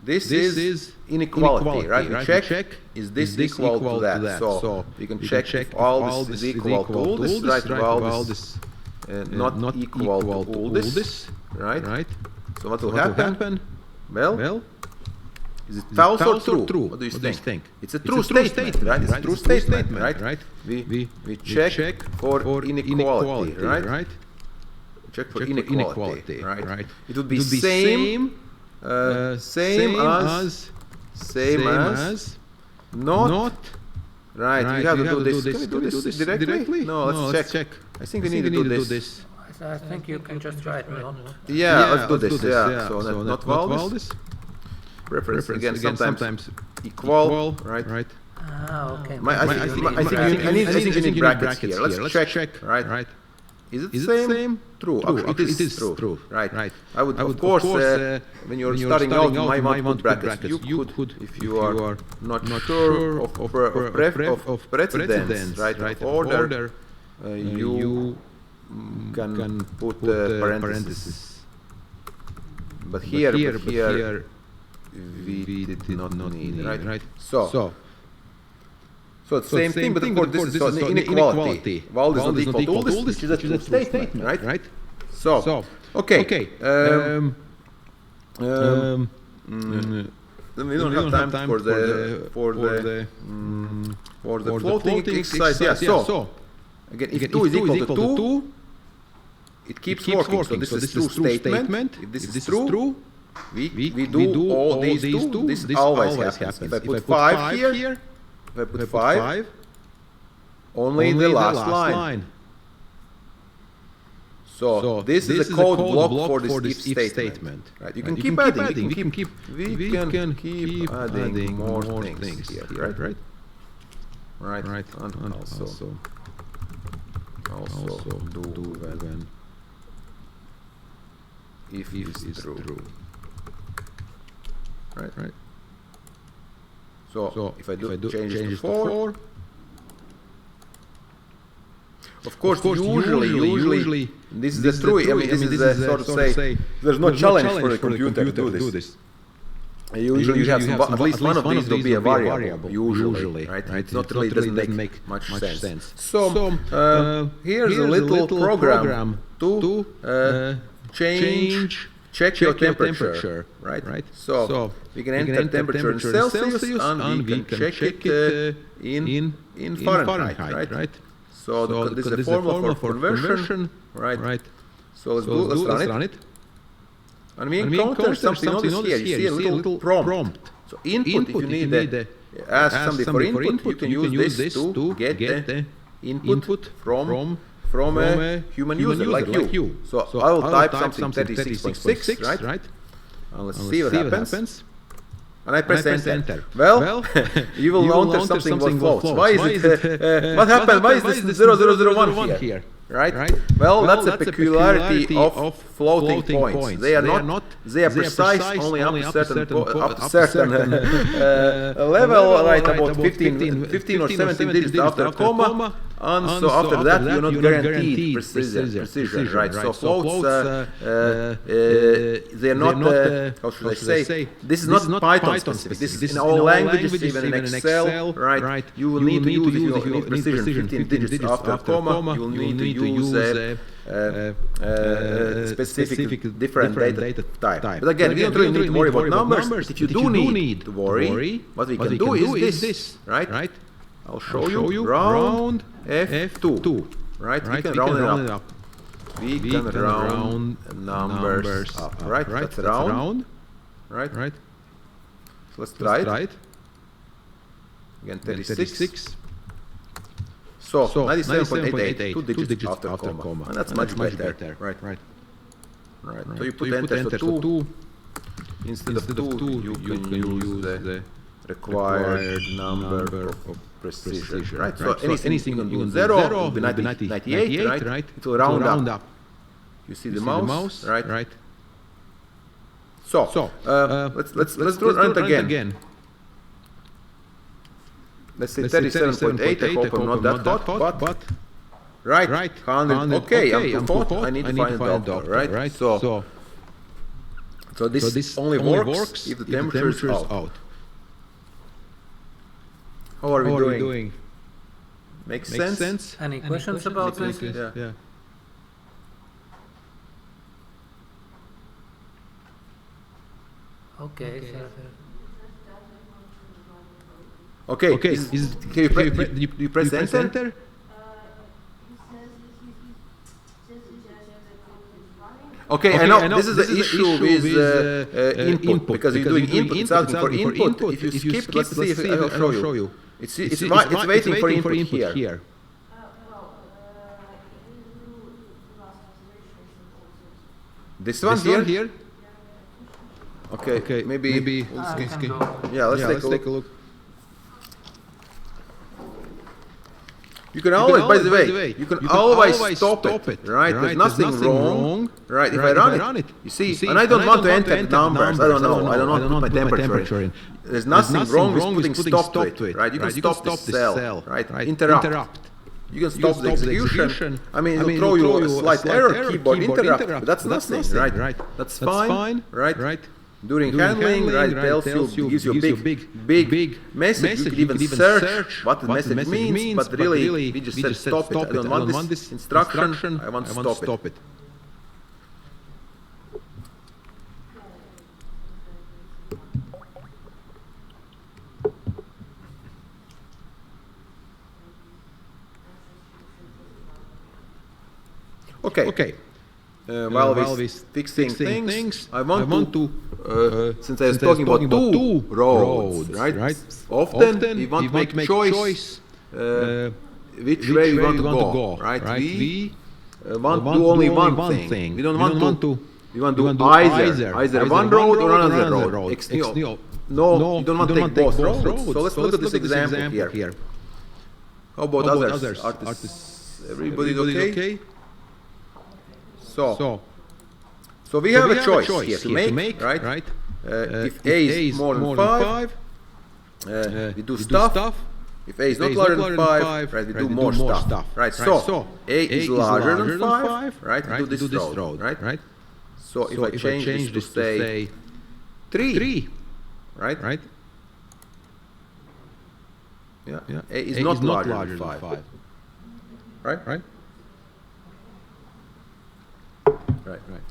This is inequality, right? We check, is this equal to that? So we can check if all this is equal to all this, right? All this not equal to all this, right? So what will happen? Well, is it false or true? What do you think? It's a true statement, right? It's a true statement, right? We check for inequality, right? Check for inequality, right? It would be same as not. Right? We have to do this. Can we do this directly? No, let's check. I think we need to do this. I think you can just write not. Yeah, let's do this. Yeah, so not Valdis. Reference again, sometimes equal, right? Okay. I think you need brackets here. Let's check, right? Is it the same? True. Actually, it is true. Right. I would, of course, when you're starting out, you might want to put brackets. You could, if you are not sure of precedence, right? Of order, you can put parentheses. But here. We did not need, right? So it's the same thing, but of course this is inequality. Valdis is not equal to all this, which is a true statement, right? So, okay. Then we don't have time for the floating exercise. Yeah. So again, if 2 is equal to 2, it keeps working. So this is true statement. If this is true, we do all these two. This always happens. If I put 5 here, if I put 5, only the last line. So this is a code block for this if statement. Right? You can keep adding. We can keep adding more things here. Right. And also do when if is true. Right. So if I do change it to 4, of course, usually this is the true. I mean, this is a sort of say there's no challenge for the computer to do this. Usually you have at least one of these will be a variable. Usually, right? It really doesn't make much sense. So here's a little program to check your temperature, right? So we can enter temperature in Celsius and we can check it in Fahrenheit, right? So this is a formula for conversion, right? So let's run it. And we encounter something else here. You see a little prompt. So input, if you need to ask somebody for input, you can use this to get the input from a human user like you. So I will type something 36.6, right? And let's see what happens. And I press enter. Well, you will enter something what floats. Why is it? What happened? Why is this 0001 here? Right? Well, that's a peculiarity of floating points. They are precise only up to certain level, right? About 15 or 17 digits after a comma. And so after that, you're not guaranteed precision, right? So floats, they're not, how should I say, this is not Python specific. This is in all languages, even in Excel, right? You will need to use, if you need precision, 15 digits after a comma, you will need to use a specific different data type. But again, we don't really need to worry about numbers. If you do need to worry, what we can do is this, right? I'll show you round F2, right? We can round it up. we can round numbers up, right? That's round, right? So let's try it. Again, 36. So 97.88, 2 digits after comma. And that's much better. Right. So you put enter, so 2. Instead of 2, you can use the required number of precision. Right? So anything you can do 0 will be 98, right? It will round up. You see the mouse, right? So let's run it again. Let's say 37.8. I hope I'm not that hot, but right, 100. Okay, I'm too hot. I need to find a doctor, right? So this only works if the temperature is out. How are we doing? Makes sense? Any questions about this? Yeah. Okay. Okay. Do you press enter? Okay, I know this is the issue with input, because you're doing input, it's asking for input. If you skip, let's see if I will show you. It's waiting for input here. This one here? Okay, maybe yeah, let's take a look. You can always, by the way, you can always stop it, right? There's nothing wrong, right? If I run it, you see, and I don't want to enter numbers. I don't know. I don't want to put my temperature in. There's nothing wrong with putting stop to it, right? You can stop the cell, right? Interrupt. You can stop the execution. I mean, it'll throw you a slight error, keyboard interrupt, but that's nothing, right? That's fine, right? During handling, right, it tells you, gives you a big message. You can even search what the message means, but really, we just said stop it. I don't want this instruction, I want to stop it. Okay. While we're fixing things, I want to since I was talking about two roads, right? Often we want to make choice which way we want to go, right? We want to do only one thing. We don't want to. We want to do either one road or another road. No, you don't want to take both roads. So let's look at this example here. How about others? Artists, everybody okay? So we have a choice here to make, right? If A is more than 5, we do stuff. If A is not larger than 5, right, we do more stuff, right? So A is larger than 5, right? We do this road, right? So if I change this to say 3, right? Yeah. A is not larger than 5, right? Right.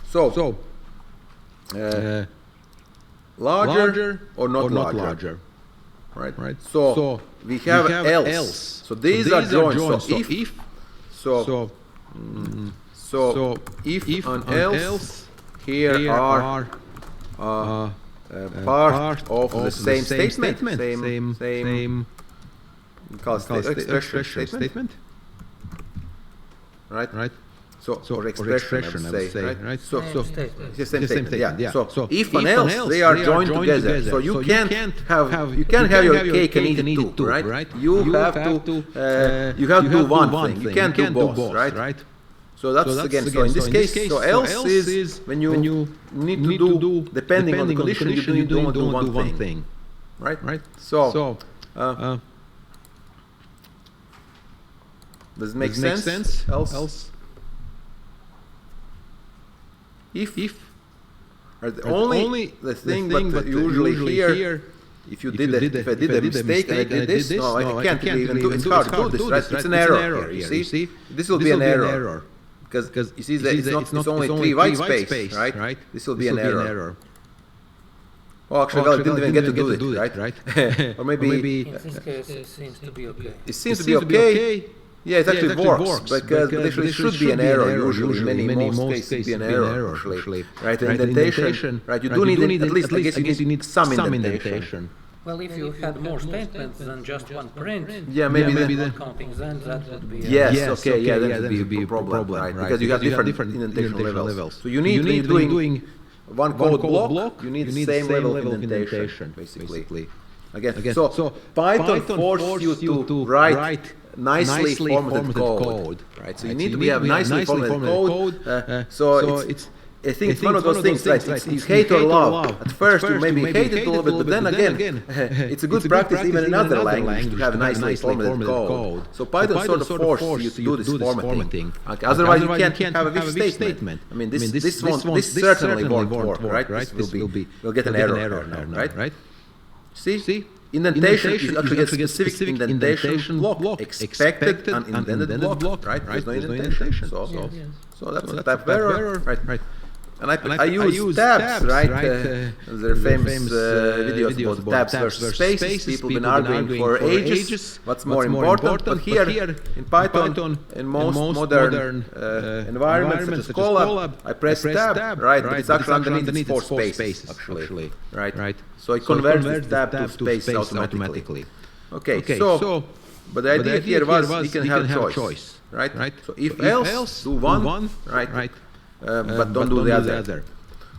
So, larger or not larger? Right. So we have else. So these are joined. So if and else here are part of the same statement. Same. Expression statement. Right. So or expression, I would say, right? So it's the same statement, yeah. So if and else they are joined together. So you can't have your cake and eat it too, right? You have to do one thing. You can't do both, right? So that's again. So in this case, so else is when you need to do depending on the condition. You don't do one thing, right? So does it make sense? Else. If are the only the thing, but usually here, if I did a mistake and I did this, no, I can't even do it. It's hard to do this, right? It's an error here. You see, this will be an error because you see that it's only 3 white space, right? This will be an error. Oh, actually, I didn't even get to do it, right? Or maybe in this case, it seems to be okay. It seems to be okay. Yeah, it actually works, because there should be an error usually. In most cases, be an error actually. Right, indentation. Right, you do need at least. I guess you need some indentation. Well, if you had more statements than just one print, yeah, maybe then counting, then that would be. Yes, okay, yeah, that would be a problem, right? Because you have different indentation levels. So you need, when you're doing one code block, you need the same level of indentation, basically. Again, so Python forces you to write nicely formatted code, right? So you need to have nicely formatted code. So I think it's one of those things, right? It's hate or love. At first you maybe hate it a little bit, but then again, it's a good practice even in other languages to have nicely formatted code. So Python sort of forces you to do this formatting. Okay, otherwise you can't have a if statement. I mean, this certainly won't work, right? We'll get an error now, right? See? Indentation is actually a specific indentation block, expected unintended block, right? There's no indentation. So that's a type of error, right? And I use tabs, right? There are famous videos about tabs versus spaces. People have been arguing for ages what's more important. But here in Python, in most modern environments such as Colab, I press tab, right? But it's actually underneath it's 4 spaces, actually, right? So it converts this tab to space automatically. Okay, so but the idea here was we can have choice, right? So if else, do one, right? But don't do the other.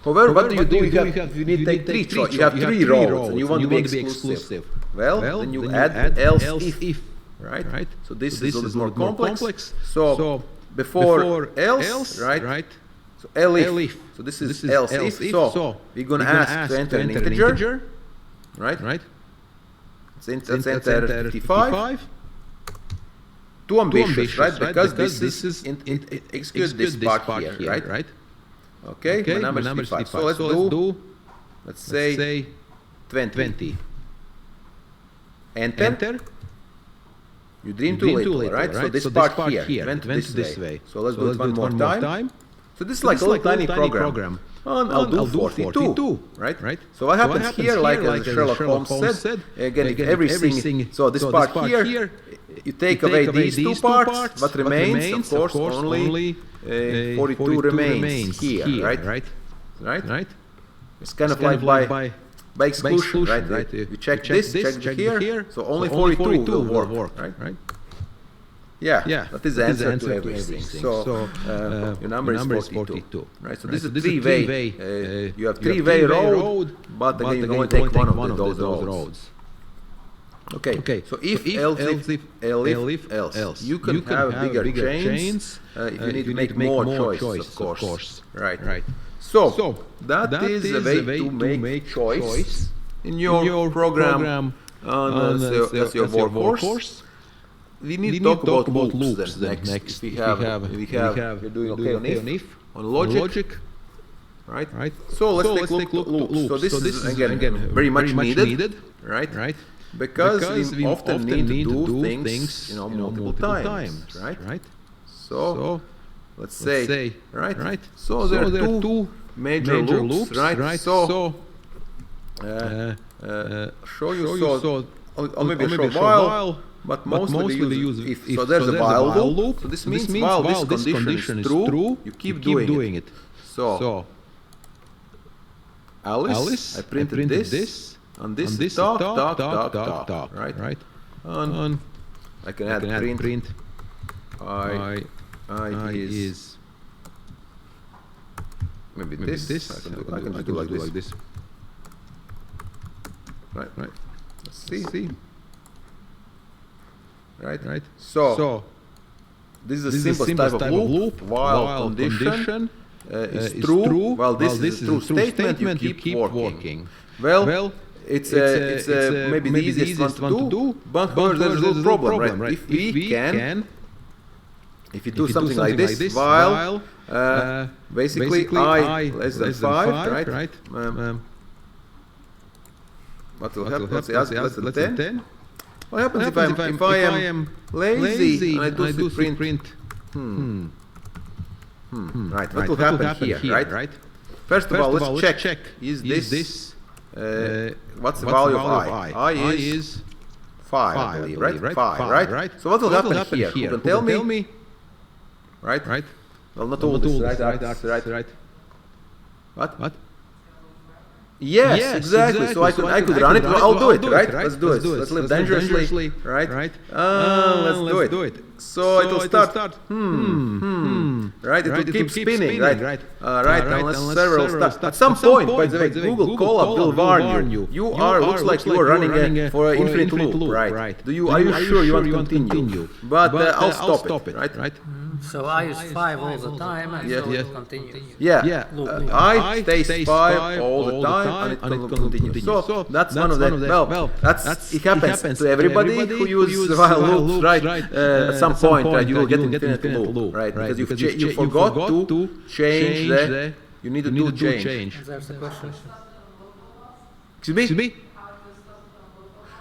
However, what do? You need to take 3 choices. You have 3 rows, and you want to be exclusive. Well, then you add else if, right? So this is a little more complex. So before else, right? So elif. So this is else if. So we're going to ask to enter an integer, right? Let's enter 55. Too ambitious, right? Because this is execute this part here, right? Okay, my number is 55. So let's say 20. Enter. You dream too little, right? So this part here went this way. So let's do it one more time. So this is like a little tiny program. And I'll do 42, right? So what happens here, like Sherlock Holmes said, again, if everything, so this part here, you take away these 2 parts, what remains, of course, only 42 remains here, right? It's kind of like by exclusion, right? You check this, check here, so only 42 will work, right? Yeah, that is the answer to everything. So your number is 42, right? So this is a 3-way. You have 3-way road, but again you can only take one of those roads. Okay. So if else, you can have bigger chains. You need to make more choices, of course. Right. So that is a way to make choice in your program as your workhorse. We need to talk about loops then next. We have you're doing okay on if, on logic, right? So let's take a look at loops. So this is again very much needed, right? Because we often need to do things, multiple times, right? So let's say, right? So there are 2 major loops, right? So show you. So I'll maybe show while. But mostly we use if. So there's a while loop. So this means while this condition is true, you keep doing it. So Alice, I printed this, and this is talk, right? And I can add print. I is maybe this. I can do like this. Right. Let's see. Right. So this is a simple type of loop. While condition is true, while this is a true statement, you keep working. Well, it's maybe the easiest one to do, but there's a little problem, right? If we can, if you do something like this, while basically I less than 5, right? What will happen? Let's say less than 10. What happens if I am lazy and I do print? Right. What will happen here? Right. First of all, let's check. Is this what's the value of I? I is 5, I believe, right? 5, right? So what will happen here? Who can tell me? Right? Well, not all this, right? What? Yes, exactly. So I could run it. I'll do it, right? Let's do it. Let's live dangerously, right? Let's do it. So it will start. Right? It will keep spinning, right? Right. Unless several start. At some point, by the way, Google call-up will warn you. Looks like you are running for an infinite loop, right? Are you sure you want to continue? But I'll stop it, right? So I use 5 all the time, and so it continues. Yeah. I stays 5 all the time, and it will continue. So that's one of the. Well, it happens to everybody who uses while loops, right? At some point, right, you will get infinite loop, right? Because you forgot to change the. You need to do change. There's a question. Excuse me?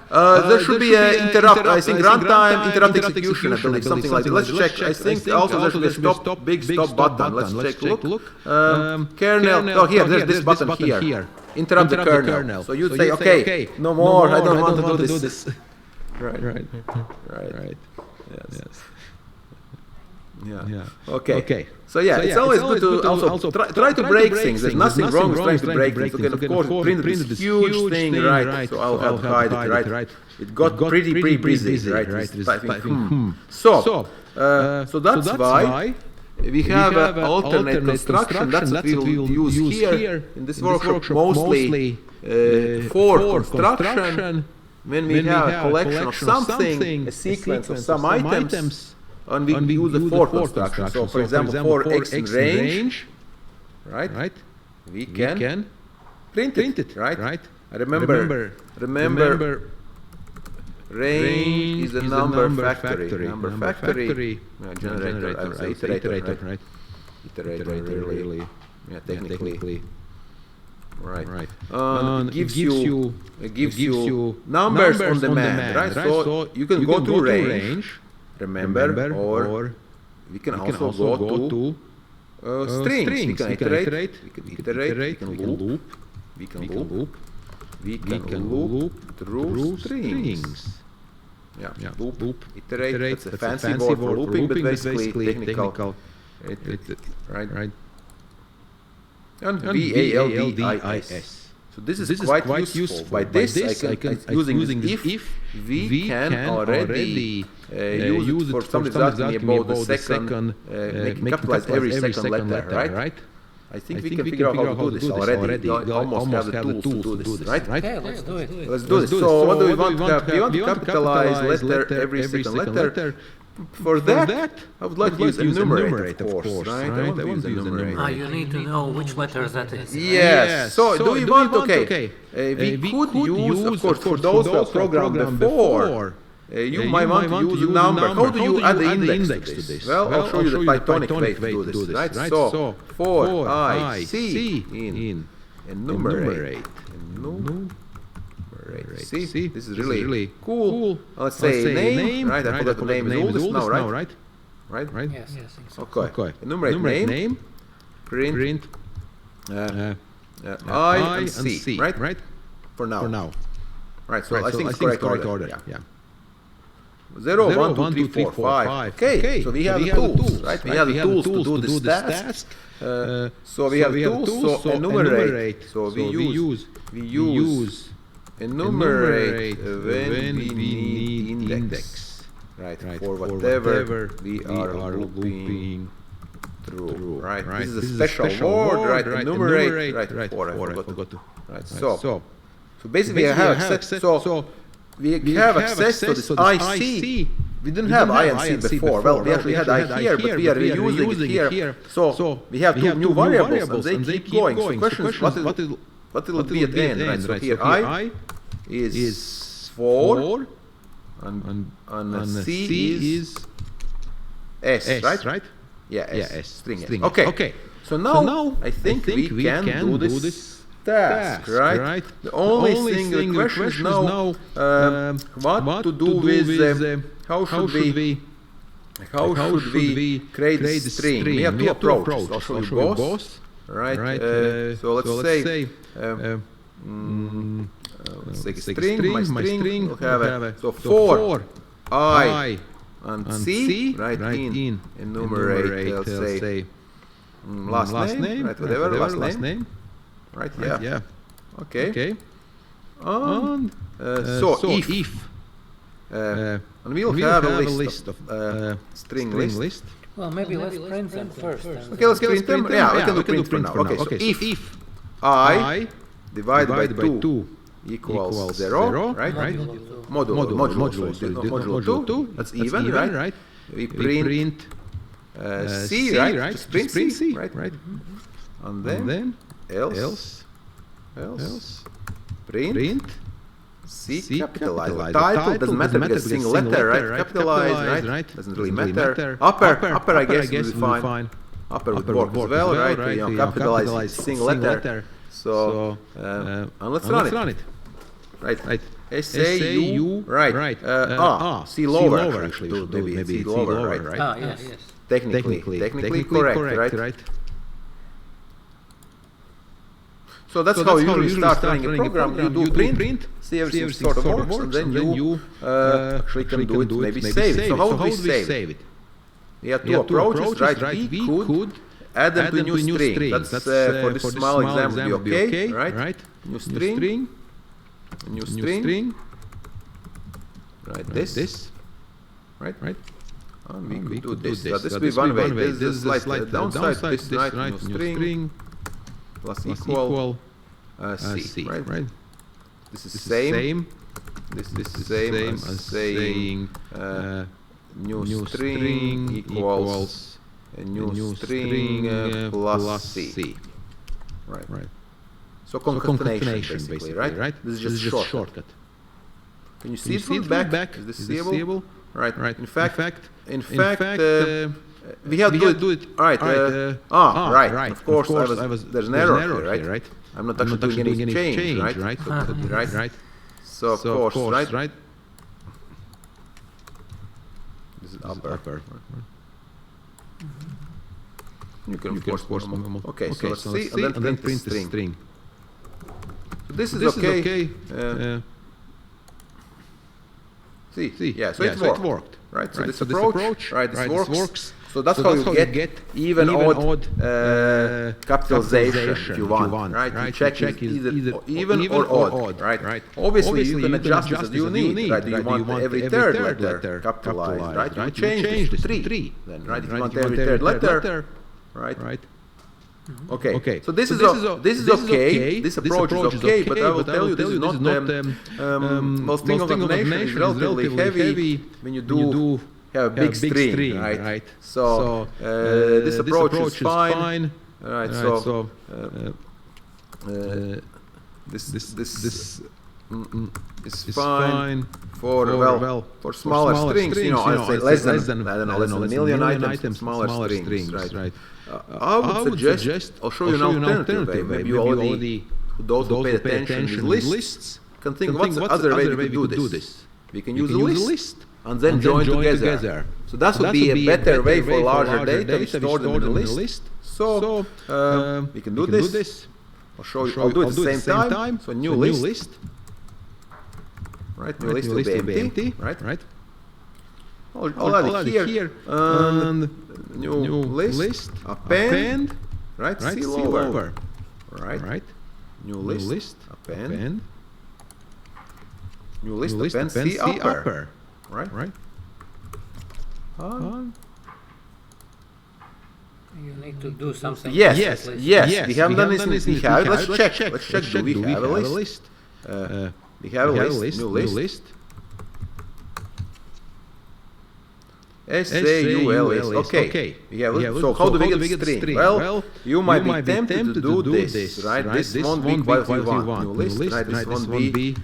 There should be an interrupt, I think runtime, interrupt execution, I believe, something like that. Let's check. I think also there should be a big stop button. Let's take a look. Kernel, oh here, there's this button here. Interrupt the kernel. So you'd say, okay, no more, I don't want to do this. Right. Yes. Yeah. Okay. So it's always good to also try to break things. There's nothing wrong with trying to break things. Okay, of course, it printed this huge thing, right? So I'll have to hide it, right? It got pretty busy, right? So that's why we have an alternate construction. That's what we will use here in this workshop. Mostly for construction. When we have a collection of something, a sequence of some items. And we use the for construction. So, for example, for x in range, right? We can print it, right? Remember, range is a number factory. Number factory. Generator, I would say iterator, right? Iterator, really. Yeah, technically. Right. It gives you numbers on demand, right? So you can go to range. Remember, or we can also go to strings. We can iterate, we can loop through strings. Yeah, loop, iterate. That's a fancy word for looping, but basically technical. Right. And VALDIS. So this is quite useful. By this, I can using this if we can already use it for somebody asking me about the second, making capitalize every second letter, right? I think we can figure out how to do this already. We almost have the tools to do this, right? Okay, let's do it. Let's do this. So what do we want to have? We want to capitalize letter every second letter. For that, I would like to use enumerate, of course, right? I want to use enumerate. You need to know which letter that is. Yes. So do we want, we could use, of course, for those who have programmed before, you might want to use a number. How do you add the index to this? Well, I'll show you the Pythonic way to do this, right? So, for I, C, in enumerate. See, this is really cool. Let's say name, right? I forgot the name is all this now, right? Right? Yes, I think so. Okay. Enumerate name, print I and C, right? For now. Right, so I think it's correct order. Yeah. 0, 1, 2, 3, 4, 5. Okay, so we have the tools, right? We have the tools to do this task. So we have tools, so enumerate. So we use enumerate when we need index, right? For whatever we are looping through, right? This is a special word, right? Enumerate, right? I forgot to. Right. So basically, I have access. So we have access to this IC. We didn't have I and C before. Well, we actually had I here, but we are reusing it here. So we have two new variables, and they keep going. So the question is, what will be at the end, right? So here I is 4, and C is S, right? Yeah, S, string S. Okay. So now I think we can do this task, right? The only thing, the question is now what to do with how should we create this string? We have two approaches. I'll show you both, right? So let's say let's take a string. My string will have so 4 I and C, right, in enumerate, let's say, last name, right, whatever, last name, right, yeah. Okay. And so if and we'll have a list of string list. Well, maybe let's print them first. Okay, let's print them. Yeah, we can do print for now. Okay, so if I divided by 2 equals 0, right? Modulo 2, that's even, right? We print C, right? Just print C, right? And then else print C capitalized. Title doesn't matter because single letter, right? Capitalized, right? Doesn't really matter. Upper, I guess will be fine. Upper would work as well, right? You capitalize single letter. So, and let's run it. Right. SAU, right. C lower, actually. Maybe C lower, right? Ah, yes. Technically correct, right? So that's how you usually start running a program. You do print, see everything sort of works, and then you actually can do it, maybe save it. So how would we save it? We have two approaches, right? We could add them to a new string. That's for this small example would be okay, right? New string, right? This, right? And we could do this. So this will be one way. This is a slight downside. This, right? New string plus equal C, right? This is same. This is same as saying new string equals a new string plus C, right? So concatenation, basically, right? This is just a shortcut. Can you see it from the back? Is this seeable? Right. In fact, we have to do it. Right. Right. Of course, there's an error here, right? I'm not actually doing any change, right? So of course, right? This is upper. You can of course okay, so let's see, and then print the string. So this is okay. See, yeah, so it worked. Right, so this approach, right, this works. So that's how you get even odd capitalization if you want, right? You check either even or odd, right? Obviously, you can adjust this as you need, right? Do you want every third letter capitalized, right? You change this to 3, then, right? If you want every third letter, right? Okay, so this is okay. This approach is okay, but I will tell you this is not well, string of concatenation is relatively heavy when you do have a big string, right? So this approach is fine, right? So this is fine for smaller strings. You know, I'd say less than a million items, smaller strings, right? I would suggest, I'll show you an alternative way. Maybe you already, those who pay attention to lists, can think what's the other way we could do this. We can use a list and then join together. So that would be a better way for larger data. We store them in a list. So we can do this. I'll show you. I'll do it at the same time. So new list. Right, new list will be empty. Right. I'll add it here. And new list. Append. Right. C lower. Right. New list. Append. New list. Append. C upper. Right. You need to do something. Yes. We haven't done this. We have. Let's check. Do we have a list? We have a list. New list. SAULS. Okay. We have it. So how do we get the string? Well, you might be tempted to do this, right? This won't be what you want. New list, right? This won't be.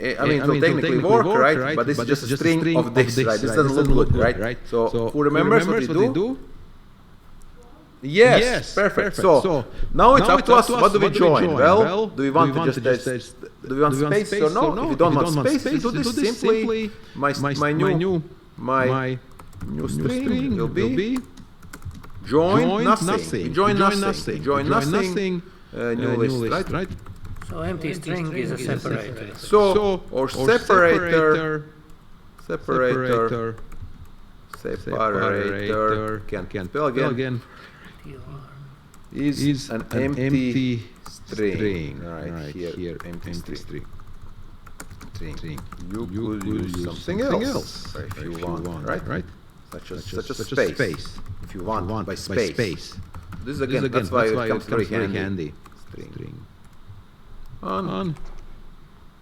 I mean, it will technically work, right? But this is just a string of this, right? This doesn't look good, right? So who remembers what we do? Yes, perfect. So now it's up to us. What do we join? Well, do we want to just do we want space or no? If you don't want space, we do this simply. My new string will be join nothing. Join nothing. New list, right? So empty string is a separator. So, or separator can't spell again, is an empty string. Right here, empty string. You could use something else if you want, right? Such as space. If you want by space. This is again, that's why it comes very handy. String. On.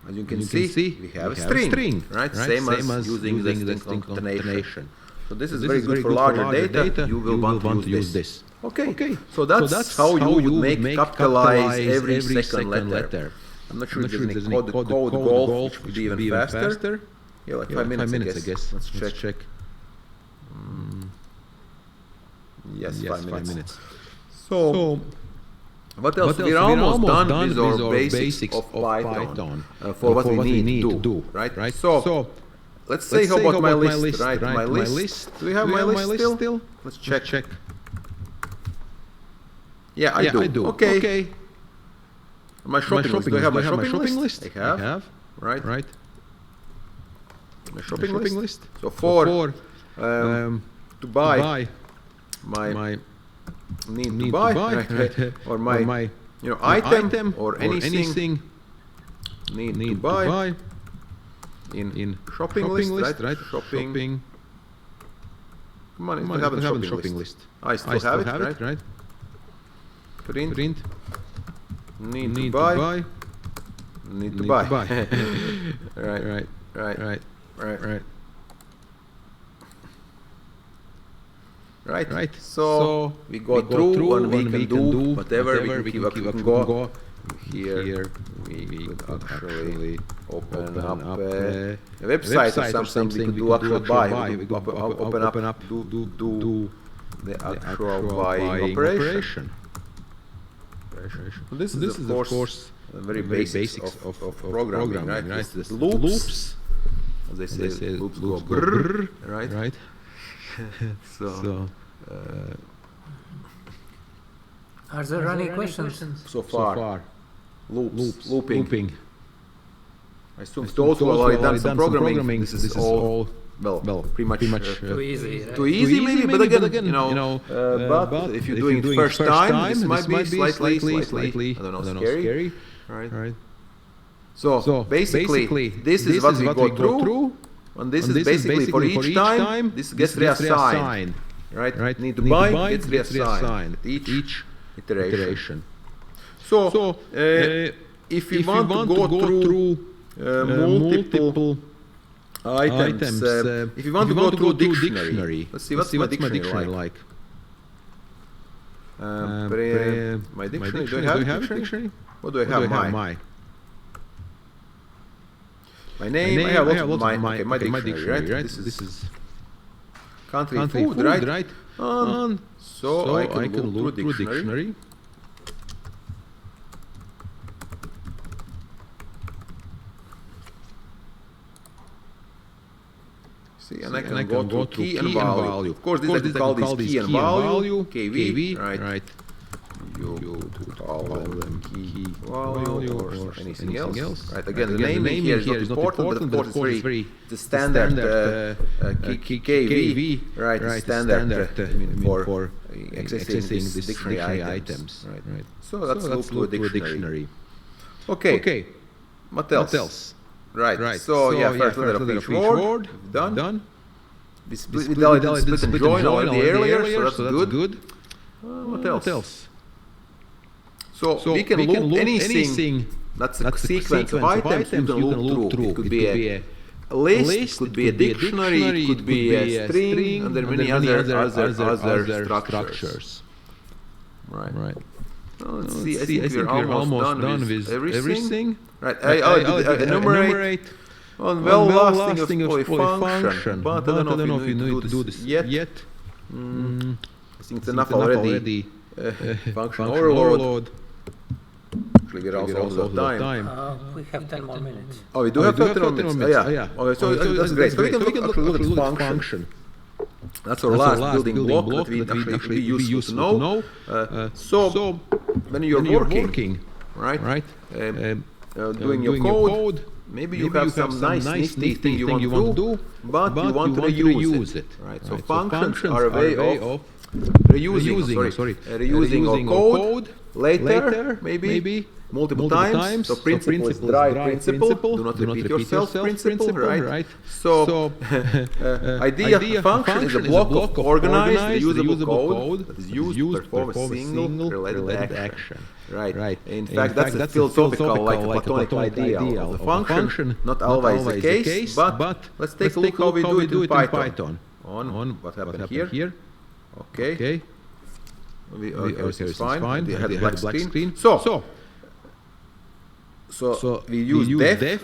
As you can see, we have a string, right? Same as using the string concatenation. So this is very good for larger data. You will want to use this. Okay. So that's how you would make capitalize every second letter. I'm not sure if there's any code golf, which would be even faster. Yeah, like 5 minutes, I guess. Let's check. Yes, 5 minutes. So, what else? We're almost done with our basics of Python for what we need to do, right? So, let's say how about my list, right? My list. Do we have my list still? Let's check. Yeah, I do. Okay. My shopping list. Do I have my shopping list? I have. Right. My shopping list. So for to buy my need to buy, right? Or my item or anything need to buy in shopping list, right? Shopping. Come on, I have a shopping list. I still have it, right? Print. Need to buy. Right. So we go through and we can do whatever. We can go here. We could actually open up a website or something. We could do actual buy. We could open up do the actual buying operation. This is of course very basics of programming, right? This loops, as they say, loops go brrr, right? So, are there any questions? So far, looping. I assume those who have already done some programming, this is all, well, pretty much too easy. Too easy maybe, but again, but if you're doing it first time, this might be slightly, I don't know, scary. Right. So basically, this is what we go through, and this is basically for each time, this gets reassigned, right? Need to buy, gets reassigned, each iteration. So, if you want to go through multiple items, if you want to go through dictionary, let's see what's my dictionary like. My dictionary, do I have a dictionary? What do I have? My name, I have lots of my dictionary, right? This is country food, right? So I can look through dictionary. See, and I can go through key and value. Of course, these are called key and value, KV, right? You call them key value or anything else. Right? Again, the name here is not important, but of course it's very the standard KV, right? Standard for accessing these dictionary items. Right? So let's look through a dictionary. Okay. What else? Right. So yeah, first letter of each word. Done. We split and join already earlier, so that's good. What else? So we can loop anything that's a sequence of items you can loop through. It could be a list, it could be a dictionary, it could be a string, and there are many other structures. Right. Let's see, I think we're almost done with everything. Right, I enumerate last thing of function, but I don't know if you need to do this yet. I think it's enough already. Function overload. Actually, we're also out of time. We have 10 more minutes. Oh, we do have 10 more minutes. Yeah. Okay, so that's great. So we can look at function. That's our last building block that we actually be useful to know. So when you're working, right? Doing your code. Maybe you have some nice nifty thing you want to do, but you want to reuse it, right? So functions are a way of reusing our code later, maybe multiple times. So principle is drive principle. Do not repeat yourself principle, right? So idea of a function is a block of organized reusable code that is used to perform a single related action. Right. In fact, that's a philosophical, like a Platonic idea of the function. Not always the case, but let's take a look how we do it in Python. On what happened here. Okay. Everything is fine. We had a black screen. So we use def,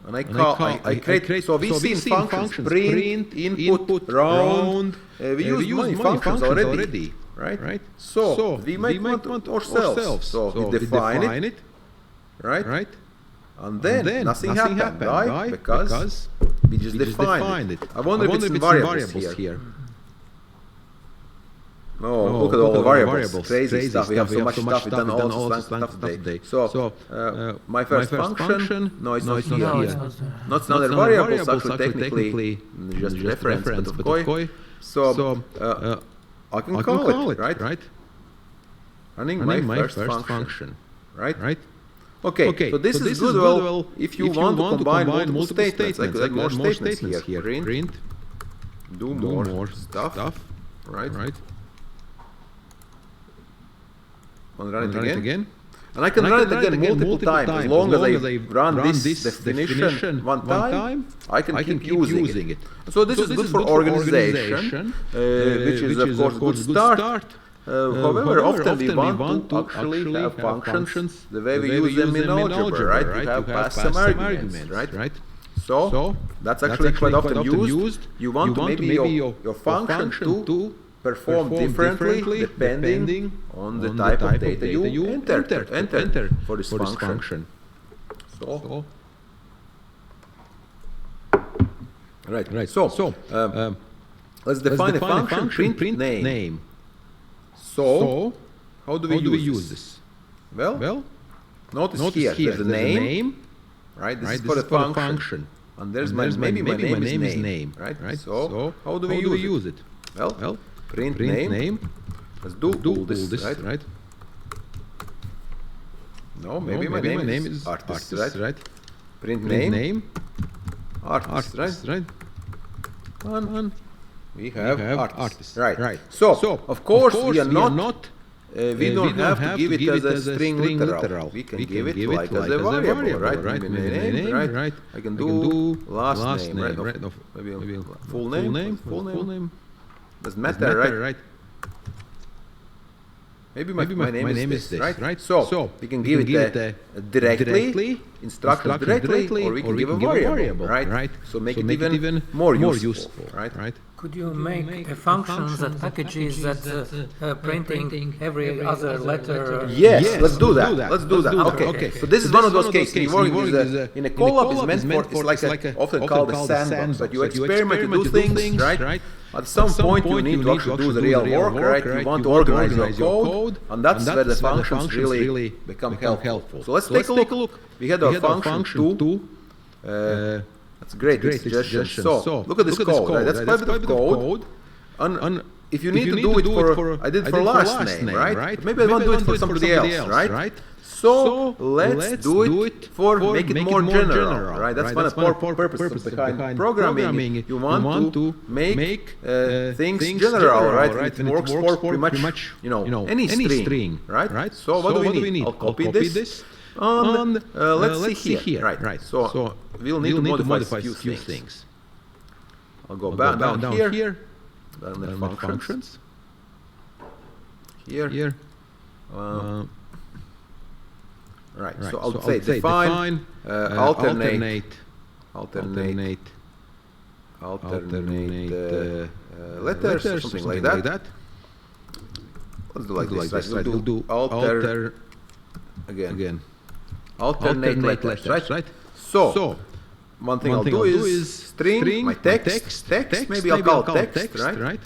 and I create. So we see in functions print, input, round. We use many functions already. Right? So we make one ourselves. So we define it, right? And then nothing happened, right? Because we just defined it. I wonder if it's in variables here. Oh, look at all the variables. Crazy stuff. We have so much stuff. We've done all this stuff today. So my first function, no, it's not here. Not another variables, actually technically just reference, but of course. So I can call it, right? Running my first function, right? Okay, so this is good, well, if you want to combine multiple statements, like more statements here. Print, do more stuff, right? And run it again. And I can run it again multiple times. As long as I run this definition one time, I can keep using it. So this is good for organization, which is of course a good start. However, often we want to actually have functions the way we use them in algebra, right? We have pass some arguments, right? So that's actually quite often used. You want to maybe your function to perform differently depending on the type of data you enter for this function. So right. So let's define a function print name. So how do we use this? Well, notice here there's a name, right? This is for the function, and there's maybe my name is name, right? So how do we use it? Well, print name. Let's do all this, right? No, maybe my name is artist, right? Print name, artist, right? And we have artist, right? So of course we are not. We don't have to give it as a string literal. We can give it like as a variable, right? Name, right? I can do last name, right? Maybe full name. Doesn't matter, right? Maybe my name is this, right? So we can give it directly, instructions directly, or we can give a variable, right? So make it even more useful, right? Could you make a function that packages that printing every other letter? Yes, let's do that. Okay. So this is one of those cases. In a collab is meant for, it's like often called a sandbox, but you experiment to do things, right? At some point you need to actually do the real work, right? You want to organize your code, and that's where the functions really become helpful. So let's take a look. We had our function 2. That's a great suggestion. So look at this code, right? That's quite a bit of code. And if you need to do it for, I did it for last name, right? But maybe I want to do it for somebody else, right? So let's do it for make it more general, right? That's one of the purposes behind programming. You want to make things general, right? It works for pretty much, any string, right? So what do we need? I'll copy this. And let's see here, right? So we'll need to modify a few things. I'll go down here. Down the functions. Here. Right. So I'll say define alternate letters or something like that. Let's do like this. We'll do alter again. Alternate letters, right? So one thing I'll do is string my text. Maybe I'll call text, right?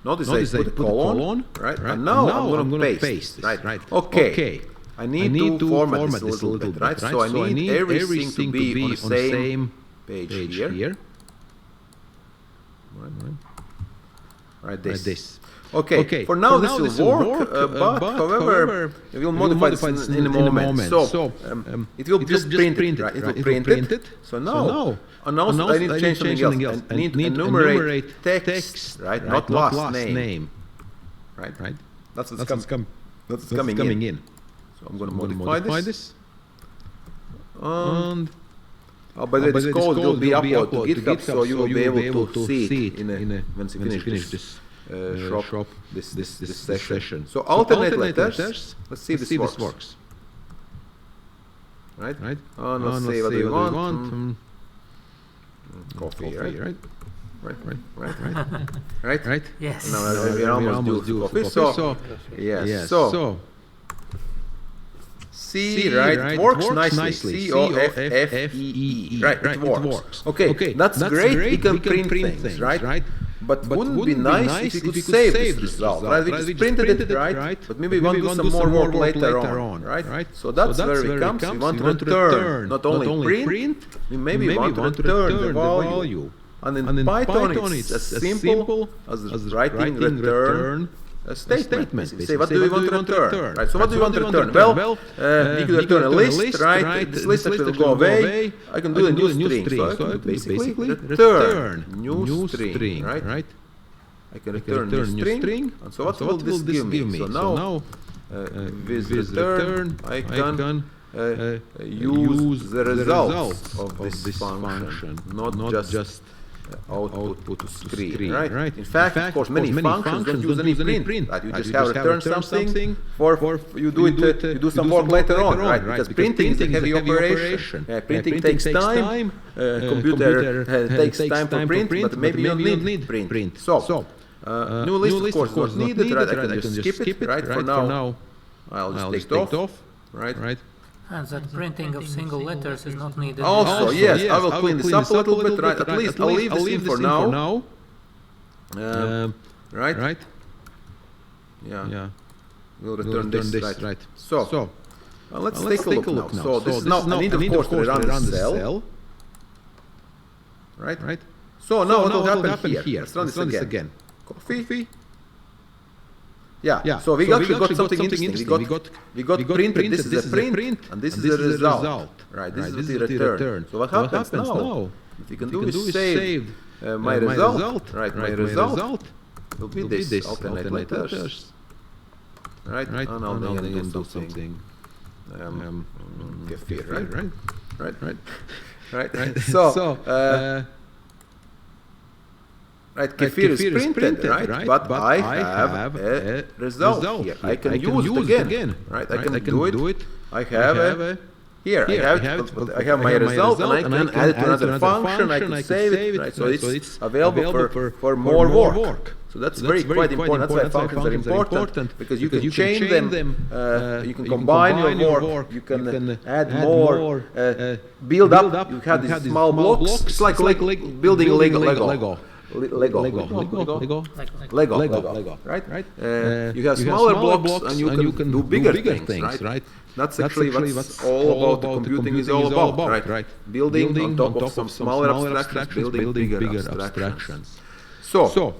Notice I put a colon, right? And now I'm going to paste, right? Okay. I need to format this a little bit, right? So I need everything to be on the same page here. Right, this. Okay, for now this will work, but however, we'll modify this in a moment. So it will just print it, right? It will print it. So now, I need to change something else. I need to enumerate text, right? Not last name, right? That's what's coming in. So I'm going to modify this. And by the way, this code will be uploaded to GitHub, so you will be able to see it once you finish this shop, this session. So alternate letters. Let's see if this works. Right? And let's say what we want. Coffee, right? Right? Yes. Now we're almost due coffee. So yes. So C, right? It works nicely. C-O-F-F-E-E. Right, it works. Okay, that's great. We can print things, right? But wouldn't it be nice if we could save this result, right? We just printed it, right? But maybe we want to do some more work later on, right? So that's where it comes. We want to return, not only print, we maybe want to return the value. And in Python, it's as simple as writing return a statement. Say, what do we want to return? Right. So what do we want to return? Well, we could return a list, right? This list actually will go away. I can do a new string. So I can basically return new string, right? I can return new string. And so what will this give me? So now, with return, I can use the results of this function, not just output to screen, right? In fact, of course, many functions don't use any print. Right? You just have return something. For you do some work later on, right? Because printing is a heavy operation. Printing takes time. Computer takes time for print, but maybe you don't need print. So new list, of course, is not needed. Right? I can just skip it. Right? For now, I'll just take it off. Right? And that printing of single letters is not needed. Also, yes, I will clean this up a little bit, right? At least I'll leave this in for now. Right? Yeah. We'll return this, right? So, let's take a look now. So this is now, I need of course to run the cell. Right? So now what will happen here? Let's run this again. Coffee. Yeah, so we actually got something interesting. We got printed, this is a print, and this is a result. Right, this is the return. So what happens now? What we can do is save my result, right? My result will be this, alternate letters. Right, and I'll then do something. Kefir, right? So, right, kefir is printed, right? But I have a result here. I can use it again, right? I can do it. I have here. I have my result, and I can add it to another function. I can save it, right? So it's available for more work. So that's quite important. That's why functions are important, because you can chain them, you can combine your work, you can add more, build up. You have these small blocks. It's like building Lego. Lego, right? You have smaller blocks and you can do bigger things, right? That's actually what's all about the computing is all about, right? Building on top of some smaller abstractions, building bigger abstractions. So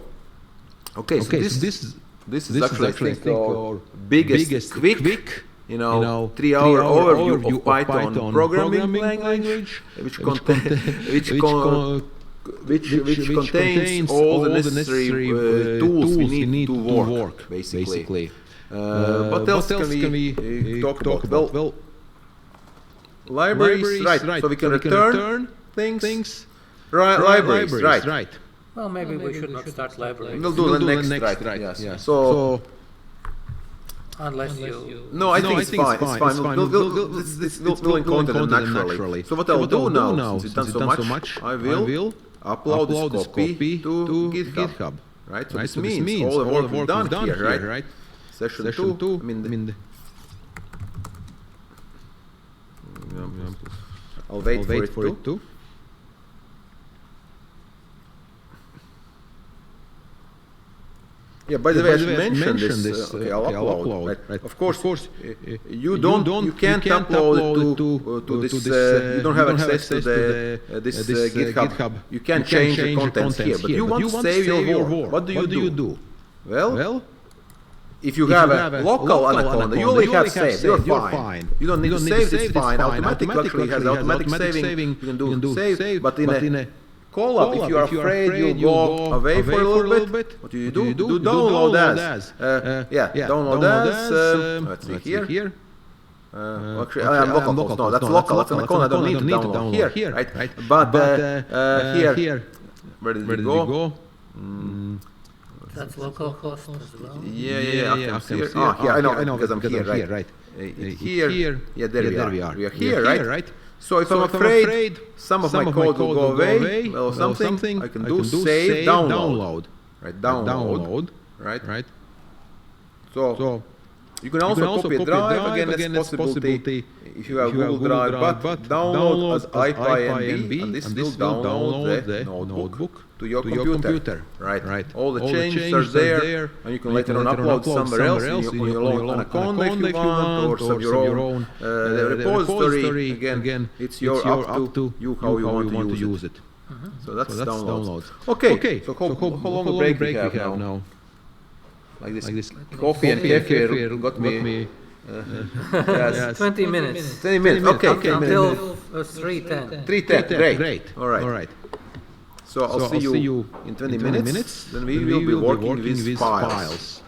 this is actually, I think, our biggest quick 3-hour overview of Python programming language, which contains all the necessary tools we need to work, basically. What else can we talk about? Well, libraries, right? So we can return things. Libraries, right? Well, maybe we should not start libraries. We'll do the next, right? Yes. So. Unless you... No, I think it's fine. We'll encounter them naturally. So what I'll do now, since we've done so much, I will upload this copy to GitHub. Right? So this means all the work we've done here, right? Session 2, I'll wait for it too. Yeah, by the way, I should mention this. Okay, I'll upload. Right. Of course, you can't upload to this. You don't have access to this GitHub. You can't change the contents here. But you want to save your work. What do you do? Well, if you have a local anaconda, you already have saved. You're fine. You don't need to save. It's fine. Automatic actually has automatic saving. You can do save, but in a call-up, if you are afraid you'll go away for a little bit, what do? Do download as. Download as. Let's see here. Actually, I'm localhost. No, that's local. That's anaconda. I don't need to download here, right? But here, where did it go? That's localhost as well. Yeah. I know because I'm here, right? Here. Yeah, there we are. We are here, right? So if I'm afraid some of my code will go away, or something, I can do save, download. Right, download. Right. So you can also copy a drive. Again, that's a possibility if you have Google Drive, but download as IPyNB, and this will download the notebook to your computer. Right. All the changes are there, and you can later on upload somewhere else in your own Anaconda if you want, or some your own repository. Again, it's up to you how you want to use it. So that's downloads. Okay. So how long a break we have now? Like this coffee and kefir got me. Yes. 20 minutes. 20 minutes. Okay. Until 3:10. 3:10. Great. All right. So I'll see you in 20 minutes. Then we will be working with files.